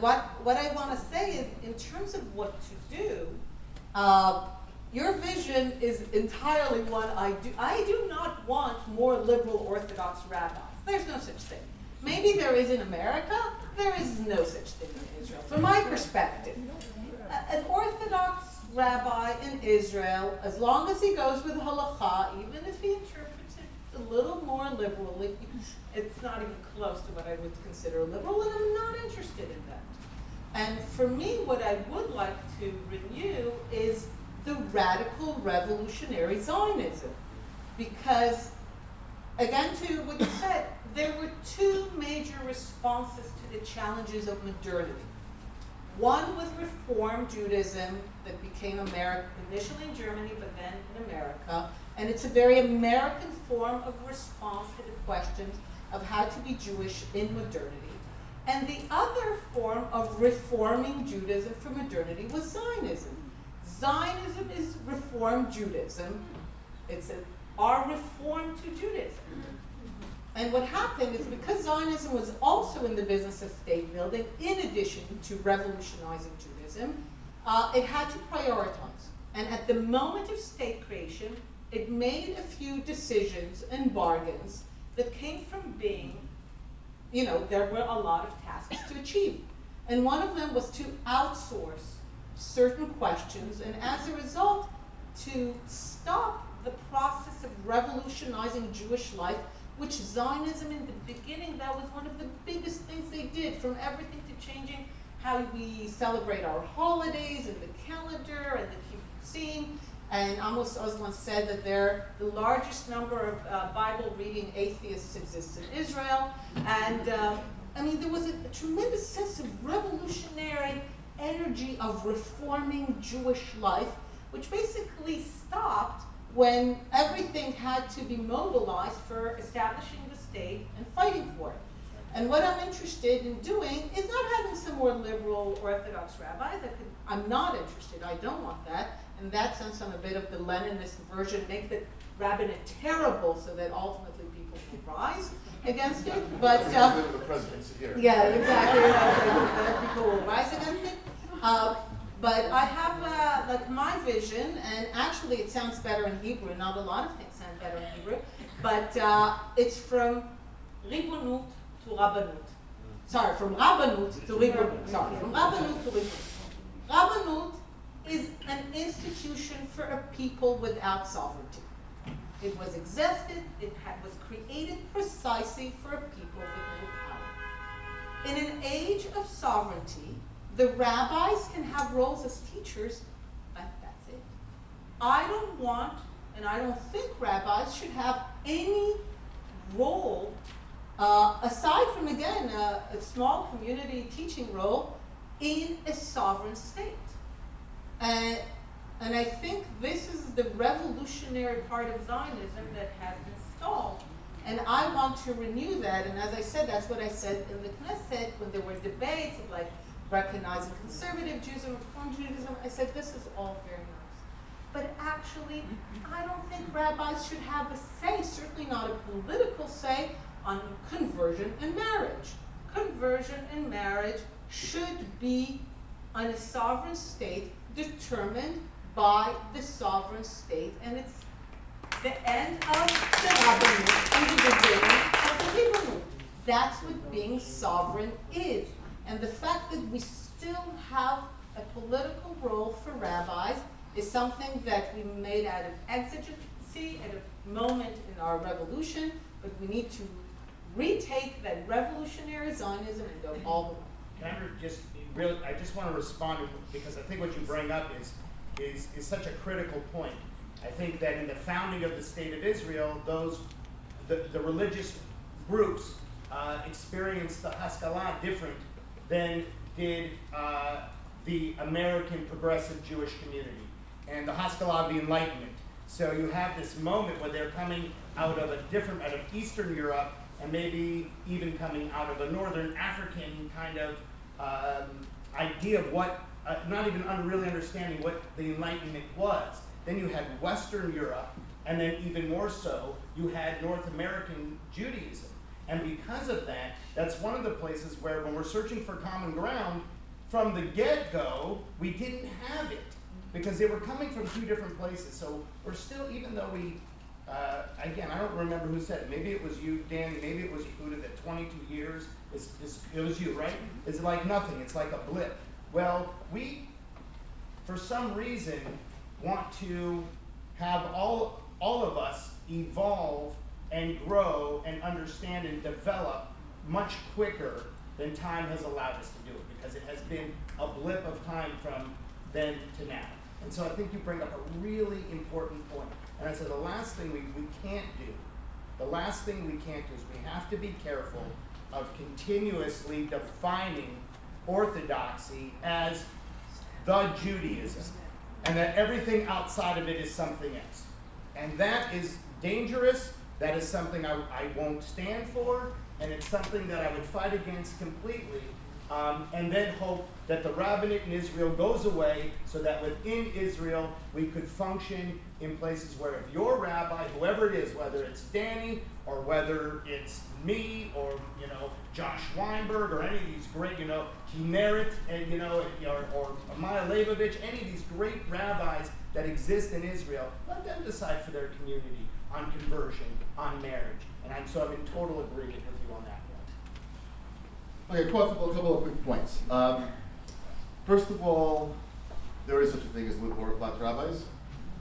what I want to say is, in terms of what to do, your vision is entirely one I do. I do not want more liberal Orthodox rabbis. There's no such thing. Maybe there is in America. There is no such thing in Israel. From my perspective, an Orthodox rabbi in Israel, as long as he goes with halakha, even if he interprets it a little more liberally, it's not even close to what I would consider liberal, and I'm not interested in that. And for me, what I would like to renew is the radical revolutionary Zionism. Because, again, to what you said, there were two major responses to the challenges of modernity. One was Reform Judaism that became American, initially in Germany, but then in America. And it's a very American form of response to the questions of how to be Jewish in modernity. And the other form of reforming Judaism for modernity was Zionism. Zionism is Reform Judaism. It's our reform to Judaism. And what happened is because Zionism was also in the business of state building, in addition to revolutionizing Judaism, it had to prioritize. And at the moment of state creation, it made a few decisions and bargains that came from being, there were a lot of tasks to achieve. And one of them was to outsource certain questions, and as a result, to stop the process of revolutionizing Jewish life, which Zionism in the beginning, that was one of the biggest things they did, from everything to changing how we celebrate our holidays and the calendar and the kibbutzim. And Amos Oz once said that the largest number of Bible-reading atheists exists in Israel. And there was a tremendous sense of revolutionary energy of reforming Jewish life, which basically stopped when everything had to be mobilized for establishing the state and fighting for it. And what I'm interested in doing is not having some more liberal Orthodox rabbis. I'm not interested. I don't want that. In that sense, I'm a bit of the Leninist version, make the rabbinate terrible so that ultimately people will rise against it. But the presidency here. yeah, exactly. That people will rise against it. But I have my vision, and actually it sounds better in Hebrew. Not a lot of things sound better in Hebrew, but it's from Ribonut to Rabbanut. Sorry, from Rabbanut to Ribonut. Sorry, from Rabbanut to Ribonut. Rabbanut is an institution for a people without sovereignty. It was existed, was created precisely for a people with no power. In an age of sovereignty, the rabbis can have roles as teachers, but that's it. I don't want, and I don't think rabbis should have any role, aside from, again, a small community teaching role in a sovereign state. And I think this is the revolutionary part of Zionism that has been stalled. And I want to renew that. And as I said, that's what I said in the Knesset when there were debates of recognizing conservative Jews and Reform Judaism. I said, this is all very nice. But actually, I don't think rabbis should have a say, certainly not a political say, on conversion and marriage. Conversion and marriage should be on a sovereign state determined by the sovereign state, and it's the end of the Rabbanut and the beginning of the Ribonut. That's what being sovereign is. And the fact that we still have a political role for rabbis is something that we made out of exigency at a moment in our revolution, but we need to retake that revolutionary Zionism and go all the way. Can I just want to respond because I think what you bring up is such a critical point. I think that in the founding of the state of Israel, the religious groups experienced the Haskalah different than did the American progressive Jewish community and the Haskalah of the Enlightenment. So you have this moment where they're coming out of Eastern Europe and maybe even coming out of a Northern African kind of idea of what, not even really understanding what the Enlightenment was. Then you had Western Europe, and then even more so, you had North American Judaism. And because of that, that's one of the places where when we're searching for common ground, from the get-go, we didn't have it. Because they were coming from two different places. So we're still, even though we, again, I don't remember who said it. Maybe it was you, Danny, maybe it was Yehuda, that 22 years, it was you, right? It's like nothing, it's like a blip. Well, we, for some reason, want to have all of us evolve and grow and understand and develop much quicker than time has allowed us to do it, because it has been a blip of time from then to now. And so I think you bring up a really important point. And I said the last thing we can't do, is we have to be careful of continuously defining Orthodoxy as the Judaism, and that everything outside of it is something else. And that is dangerous. That is something I won't stand for, and it's something that I would fight against completely, and then hope that the rabbinate in Israel goes away so that within Israel we could function in places where if your rabbi, whoever it is, whether it's Danny or whether it's me or Josh Weinberg or any of these great Kinneret and or Maya Leibovich, any of these great rabbis that exist in Israel, let them decide for their community on conversion, on marriage, and I'm in total agreement with you on that point. Okay, a couple of quick points. First of all, there is such a thing as liberal Orthodox rabbis.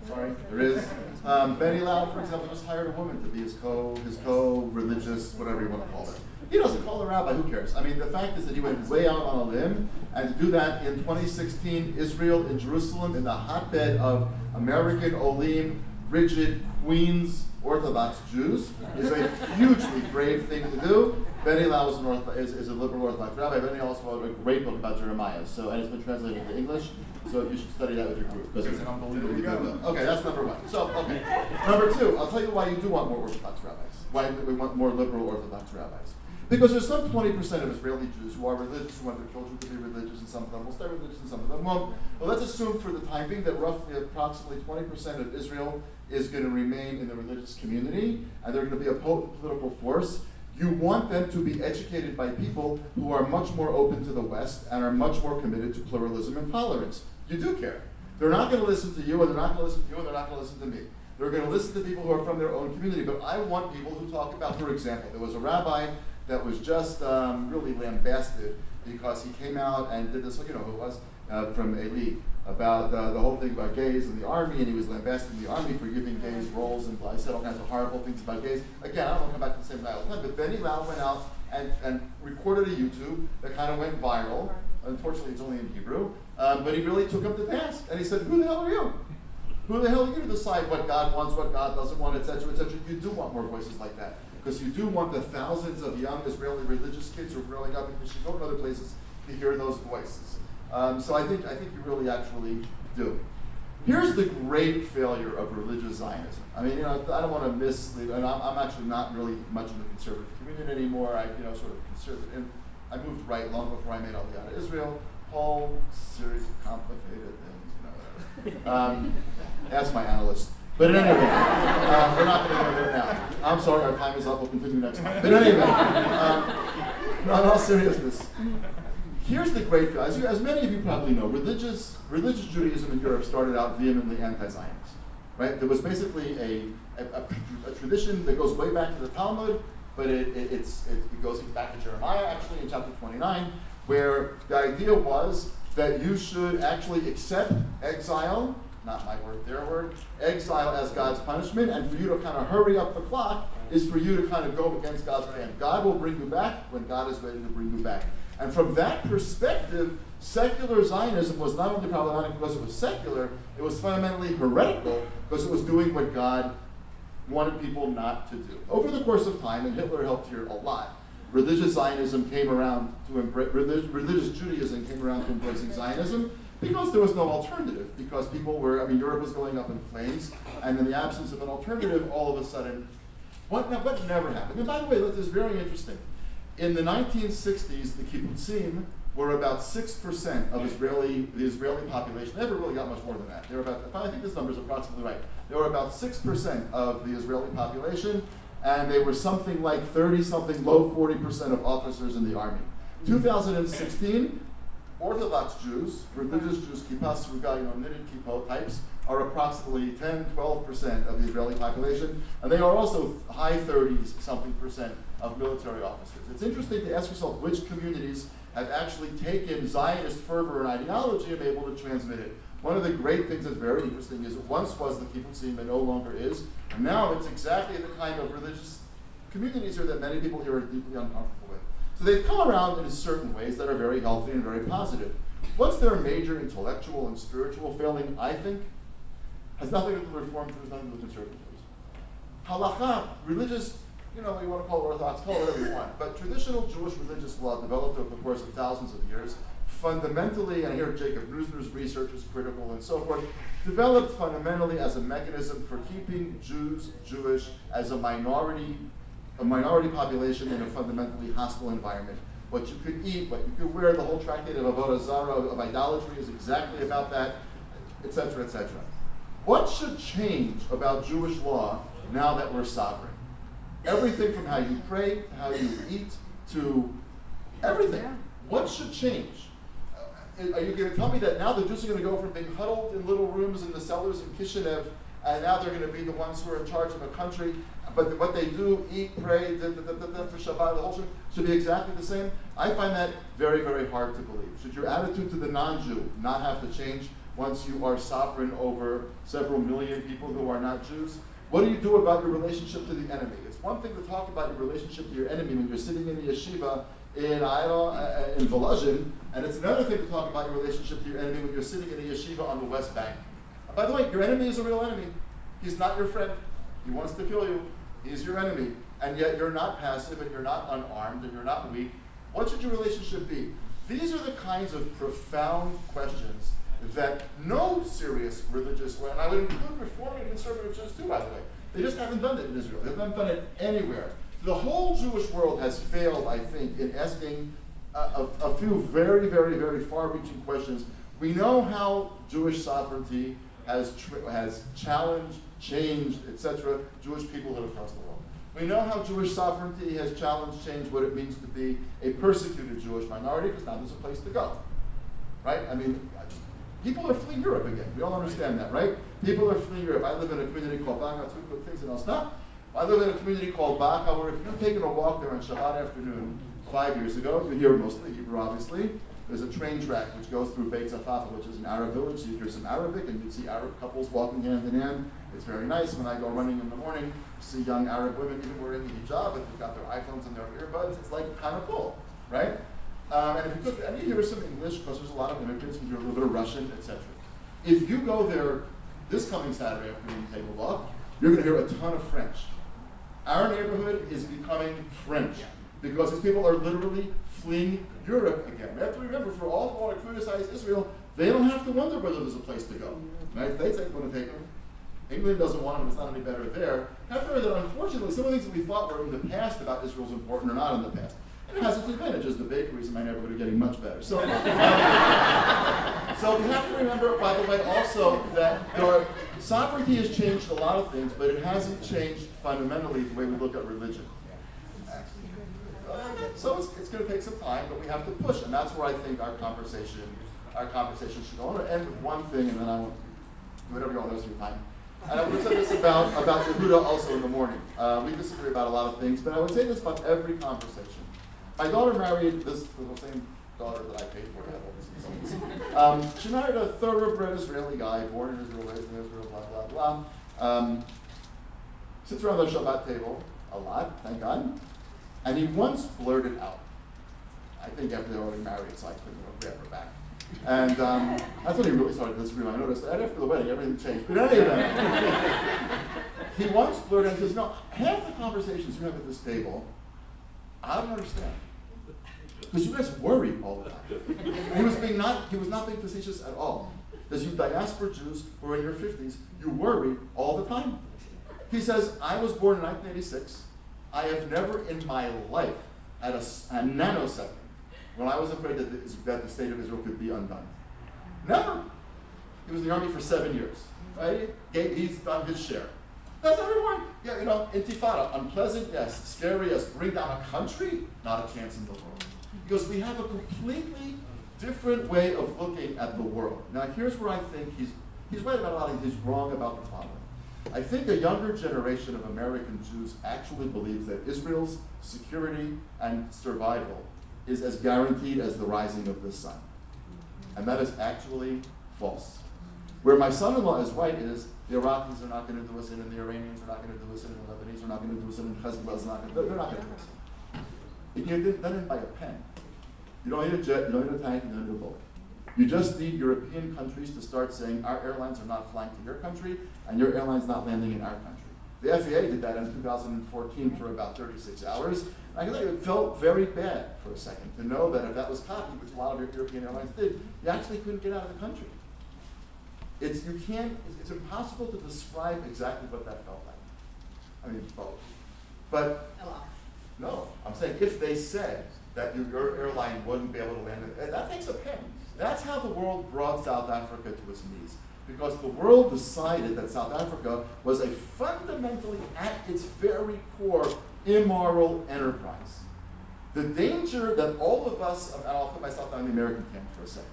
Sorry, there is. Benny Lau, for example, just hired a woman to be his co-religious, whatever you want to call it. He doesn't call her rabbi, who cares? I mean, the fact is that he went way out on a limb, and to do that in 2016, Israel, in Jerusalem, in the hotbed of American, Olim, rigid, Queens, Orthodox Jews, is a hugely brave thing to do. Benny Lau is a liberal Orthodox rabbi. Benny also wrote a great book about Jeremiah, and it's been translated into English, so you should study that with your group, because it's an unbelievably good book. Okay, that's number one. So, okay. Number two, I'll tell you why you do want more Orthodox rabbis, why we want more liberal Orthodox rabbis. Because there's some 20% of Israeli Jews who are religious, who want their children to be religious, and some of them will stay religious, and some of them won't. Well, let's assume for the time being that approximately 20% of Israel is going to remain in the religious community, and they're going to be a potent political force. You want them to be educated by people who are much more open to the West and are much more committed to pluralism and tolerance. You do care. They're not going to listen to you, and they're not going to listen to you, and they're not going to listen to me. They're going to listen to people who are from their own community. But I want people who talk about, for example, there was a rabbi that was just really lambasted because he came out and did this, who it was, from Eli, about the whole thing about gays in the army, and he was lambasting the army for giving gays roles, and I said all kinds of horrible things about gays. Again, I don't want to come back to the same guy all the time, but Benny Lau went out and recorded a YouTube that kind of went viral. Unfortunately, it's only in Hebrew, but he really took up the task, and he said, who the hell are you? Who the hell are you to decide what God wants, what God doesn't want, etc., etc.? You do want more voices like that, because you do want the thousands of young Israeli religious kids who are growing up in Yeshivot and other places to hear those voices. So I think you really actually do. Here's the great failure of religious Zionism. I mean, I don't want to mislead, and I'm actually not really much in the conservative community anymore. I, sort of conservative, and I moved right long before I made Aliyah to Israel. Whole series of complicated things, Ask my analyst. But in any event, we're not going to go there now. I'm sorry, our time is up. We'll continue next time. But in any event, in all seriousness, here's the great thing. As many of you probably know, religious Judaism in Europe started out vehemently anti-Zionist. Right? There was basically a tradition that goes way back to the Talmud, but it goes back to Jeremiah, actually, in chapter 29, where the idea was that you should actually accept exile, not my word, their word, exile as God's punishment, and for you to kind of hurry up the clock is for you to kind of go against God's plan. God will bring you back when God is ready to bring you back. And from that perspective, secular Zionism was not only problematic because it was secular, it was fundamentally heretical because it was doing what God wanted people not to do. Over the course of time, and Hitler helped here a lot, religious Zionism came around to embrace, religious Judaism came around to embracing Zionism because there was no alternative, because Europe was going up in flames, and in the absence of an alternative, all of a sudden, what never happened? And by the way, this is very interesting. In the 1960s, the kibbutzim were about 6% of the Israeli population. They never really got much more than that. They were I think this number is approximately right. They were about 6% of the Israeli population, and they were something like 30-something, low 40% of officers in the army. 2016, Orthodox Jews, religious Jews, kippah sruga, knitted kippah types, are approximately 10-12% of the Israeli population, and they are also high 30s-something% of military officers. It's interesting to ask yourself which communities have actually taken Zionist fervor and ideology and been able to transmit it. One of the great things that's very interesting is it once was the kibbutzim, it no longer is, and now it's exactly the kind of religious communities here that many people here are deeply uncomfortable with. So they've come around in certain ways that are very healthy and very positive. What's their major intellectual and spiritual failing, I think, has nothing to do with Reform, has nothing to do with conservatives. Halakha, religious, you want to call it Orthodox, call it whatever you want, but traditional Jewish religious law developed over the course of thousands of years fundamentally, and here Jacob Neusner's research is critical and so forth, developed fundamentally as a mechanism for keeping Jewish, as a minority population in a fundamentally hostile environment. What you could eat, what you could wear, the whole tractate of Avodah Zarah, of idolatry is exactly about that, etc., etc. What should change about Jewish law now that we're sovereign? Everything from how you pray, to how you eat, to everything. What should change? Are you going to tell me that now the Jews are going to go from being huddled in little rooms in the cellars in Kishinev, and now they're going to be the ones who are in charge of a country, but what they do, eat, pray, for Shabbat, the whole thing, should be exactly the same? I find that very, very hard to believe. Should your attitude to the non-Jew not have to change once you are sovereign over several million people who are not Jews? What do you do about your relationship to the enemy? It's one thing to talk about your relationship to your enemy when you're sitting in the yeshiva in Volozhin, and it's another thing to talk about your relationship to your enemy when you're sitting in a yeshiva on the West Bank. And by the way, your enemy is a real enemy. He's not your friend. He wants to kill you. He's your enemy. And yet you're not passive, and you're not unarmed, and you're not weak. What should your relationship be? These are the kinds of profound questions that no serious religious, and I would include Reform and conservative Jews too, by the way. They just haven't done it in Israel. They haven't done it anywhere. The whole Jewish world has failed, I think, in asking a few very, very, very far-reaching questions. We know how Jewish sovereignty has challenged, changed, etc., Jewish peoplehood across the world. We know how Jewish sovereignty has challenged, changed what it means to be a persecuted Jewish minority, because now there's a place to go, right? I mean, people are fleeing Europe again. We all understand that, right? People are fleeing Europe. I live in a community called Baca, two quick things and I'll stop. I live in a community called Baca, where if you're taking a walk there on Shabbat afternoon 5 years ago, you hear mostly Hebrew, obviously. There's a train track which goes through Beit Zafafa, which is an Arab village. So you hear some Arabic, and you see Arab couples walking hand in hand. It's very nice. When I go running in the morning, you see young Arab women even wearing a hijab, and they've got their iPhones and their earbuds. It's like kind of cool, right? And you hear some English, because there's a lot of immigrants, you hear a little bit of Russian, etc. If you go there this coming Saturday afternoon, take a walk, you're going to hear a ton of French. Our neighborhood is becoming French because these people are literally fleeing Europe again. We have to remember, for all who want to criticize Israel, they don't have to wonder whether there's a place to go. The United States ain't going to take them. England doesn't want them. It's not any better there. You have to remember that, unfortunately, some of the things that we thought were in the past about Israel's important are not in the past. And it has its advantages. The bakeries in my neighborhood are getting much better. So, so we have to remember, by the way, also that sovereignty has changed a lot of things, but it hasn't changed fundamentally the way we look at religion. So it's going to take some time, but we have to push, and that's where I think our conversation should go. I want to end with one thing, and then I won't do whatever you want the rest of your time. And I would say this about Yehuda also in the morning. We disagree about a lot of things, but I would say this about every conversation. My daughter married the same daughter that I paid for to have all these. She married a thoroughbred Israeli guy, born in Israel, raised in Israel, blah, blah, blah. Sits around the Shabbat table a lot, thank God. And he once blurted out, I think after they were already married, so I couldn't grab her back. And that's when he really started to disagree. I noticed that after the wedding, everything changed. But in any event, he once blurted out and says, no, half the conversations you have at this table, I don't understand. Because you guys worry all the time. He was not being facetious at all. As you diaspora Jews who are in your 50s, you worry all the time. He says, I was born in 1986. I have never in my life had a nanosecond when I was afraid that the state of Israel could be undone. Never. He was in the army for 7 years. Right? He's done his share. That's everyone. Yeah, intifada, unpleasant, yes. Scary, yes. Bring down a country, not a chance in the world. Because we have a completely different way of looking at the world. Now, here's where I think he's right about a lot of things. He's wrong about the following. I think a younger generation of American Jews actually believes that Israel's security and survival is as guaranteed as the rising of the sun. And that is actually false. Where my son-in-law is right is the Iraqis are not going to do us in, and the Iranians are not going to do us in, and the Lebanese are not going to do us in, and Hezbollah is not going to do us in. They're not going to do us in. You can get done in by a pen. You don't need a jet, you don't need a tank, you don't need a boat. You just need European countries to start saying our airlines are not flying to your country and your airline's not landing in our country. The FAA did that in 2014 for about 36 hours. I can tell you, it felt very bad for a second to know that if that was copied, which a lot of European airlines did, you actually couldn't get out of the country. It's impossible to describe exactly what that felt like. I mean, both. But no, I'm saying if they said that your airline wouldn't be able to land it, that takes a pen. That's how the world brought South Africa to its knees. Because the world decided that South Africa was a fundamentally, at its very core, immoral enterprise. The danger that all of us, and I'll put myself down in the American camp for a second,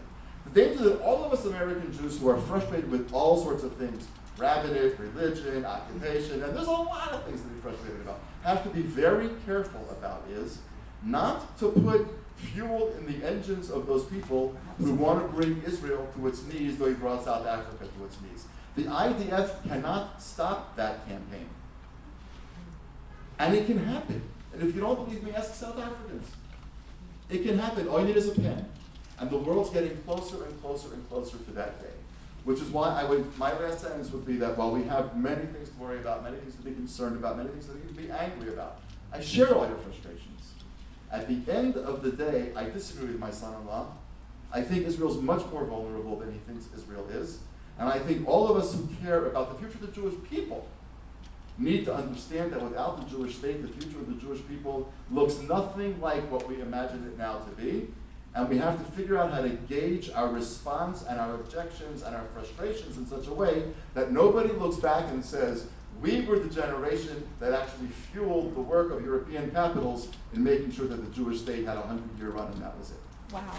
the danger that all of us American Jews who are frustrated with all sorts of things, rabbinate, religion, occupation, and there's a lot of things to be frustrated about, have to be very careful about is not to put fuel in the engines of those people who want to bring Israel to its knees, though he brought South Africa to its knees. The IDF cannot stop that campaign. And it can happen. And if you don't believe me, ask South Africans. It can happen. All you need is a pen. And the world's getting closer and closer and closer to that day. Which is why my last sentence would be that while we have many things to worry about, many things to be concerned about, many things to be angry about, I share all your frustrations. At the end of the day, I disagree with my son-in-law. I think Israel's much more vulnerable than he thinks Israel is. And I think all of us who care about the future of the Jewish people need to understand that without the Jewish state, the future of the Jewish people looks nothing like what we imagine it now to be. And we have to figure out how to gauge our response and our objections and our frustrations in such a way that nobody looks back and says, we were the generation that actually fueled the work of European capitals in making sure that the Jewish state had a 100-year run, and that was it. Wow.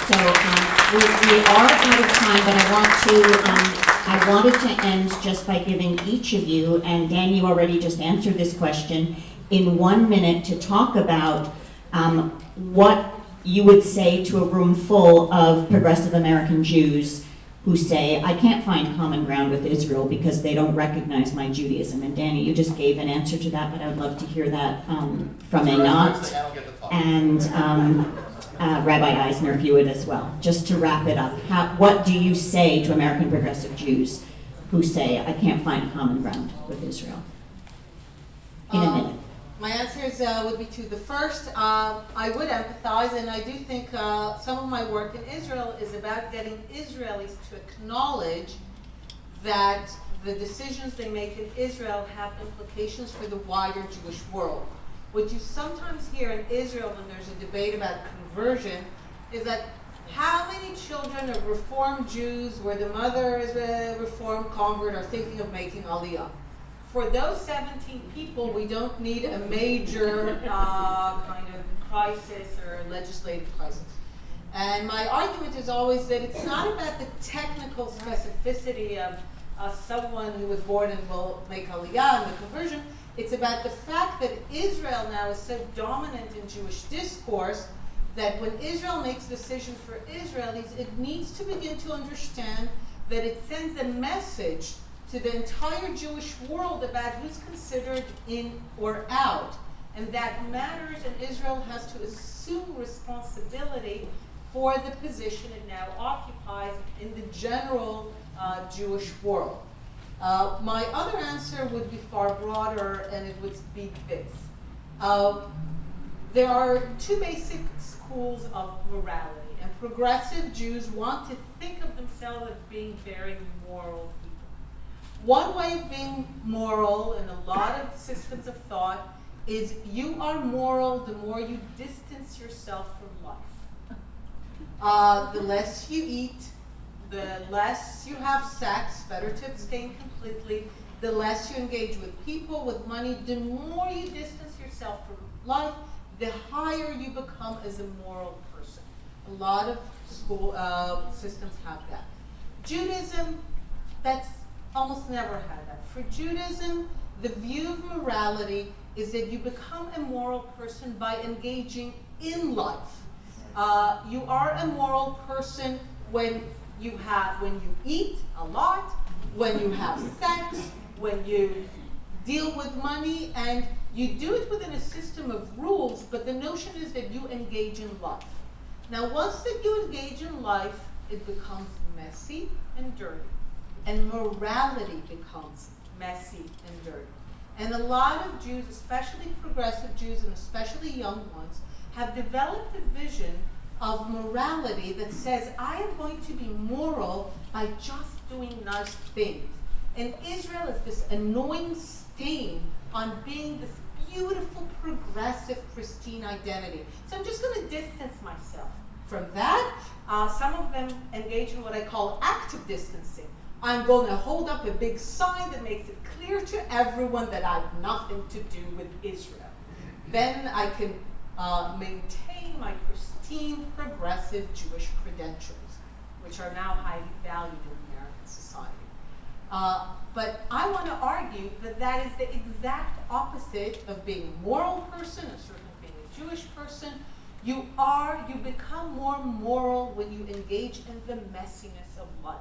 So we are out of time, but I wanted to end just by giving each of you, and Dan, you already just answered this question, in 1 minute to talk about what you would say to a room full of progressive American Jews who say, I can't find common ground with Israel because they don't recognize my Judaism. And Danny, you just gave an answer to that, but I would love to hear that from Einat and Rabbi Eisner, if you would as well. Just to wrap it up, what do you say to American progressive Jews who say, I can't find common ground with Israel? In a minute. My answers would be to the first. I would empathize, and I do think some of my work in Israel is about getting Israelis to acknowledge that the decisions they make in Israel have implications for the wider Jewish world. What you sometimes hear in Israel when there's a debate about conversion is that how many children of Reformed Jews where the mother is a Reformed convert are thinking of making Aliyah? For those 17 people, we don't need a major kind of crisis or legislative crisis. And my argument is always that it's not about the technical specificity of someone who was born and will make Aliyah and the conversion. It's about the fact that Israel now is so dominant in Jewish discourse that when Israel makes decisions for Israelis, it needs to begin to understand that it sends a message to the entire Jewish world about who's considered in or out. And that matters, and Israel has to assume responsibility for the position it now occupies in the general Jewish world. My other answer would be far broader, and it would be this. There are two basic schools of morality, and progressive Jews want to think of themselves as being very moral people. One way of being moral in a lot of systems of thought is you are moral the more you distance yourself from life. The less you eat, the less you have sex, better to abstain completely, the less you engage with people, with money, the more you distance yourself from life, the higher you become as a moral person. A lot of school systems have that. Judaism, that's almost never had that. For Judaism, the view of morality is that you become a moral person by engaging in life. You are a moral person when you eat a lot, when you have sex, when you deal with money, and you do it within a system of rules, but the notion is that you engage in life. Now, once that you engage in life, it becomes messy and dirty. And morality becomes messy and dirty. And a lot of Jews, especially progressive Jews and especially young ones, have developed a vision of morality that says, I am going to be moral by just doing nice things. And Israel is this annoying stain on being this beautiful, progressive, pristine identity. So I'm just going to distance myself from that. Some of them engage in what I call active distancing. I'm going to hold up a big sign that makes it clear to everyone that I have nothing to do with Israel. Then I can maintain my pristine, progressive Jewish credentials, which are now highly valued in American society. But I want to argue that that is the exact opposite of being a moral person, and certainly being a Jewish person. You become more moral when you engage in the messiness of life.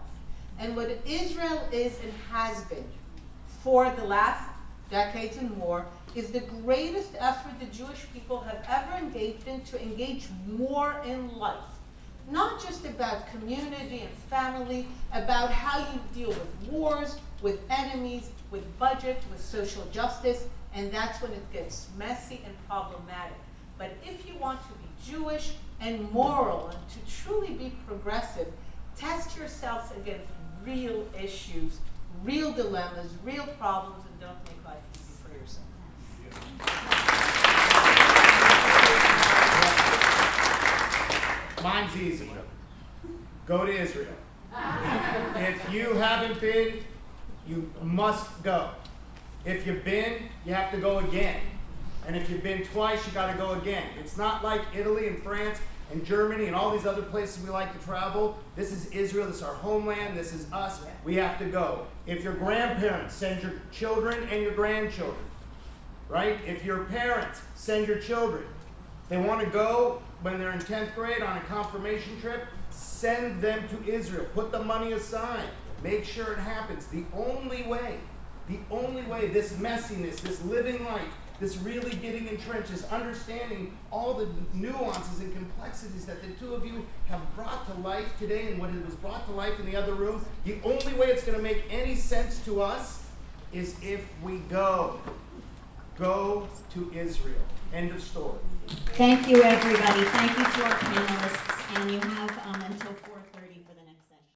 And what Israel is and has been for the last decades and more is the greatest effort the Jewish people have ever engaged in to engage more in life. Not just about community and family, about how you deal with wars, with enemies, with budget, with social justice, and that's when it gets messy and problematic. But if you want to be Jewish and moral and to truly be progressive, test yourselves against real issues, real dilemmas, real problems, and don't make life easy for yourself. Mine's easy. Go to Israel. If you haven't been, you must go. If you've been, you have to go again. And if you've been twice, you got to go again. It's not like Italy and France and Germany and all these other places we like to travel. This is Israel. This is our homeland. This is us. We have to go. If your grandparents, send your children and your grandchildren. Right? If your parents, send your children. They want to go when they're in 10th grade on a confirmation trip, send them to Israel. Put the money aside. Make sure it happens. The only way, this messiness, this living life, this really getting entrenched, this understanding all the nuances and complexities that the two of you have brought to life today and what it was brought to life in the other room, the only way it's going to make any sense to us is if we go. Go to Israel. End of story. Thank you, everybody. Thank you to our panelists. And you have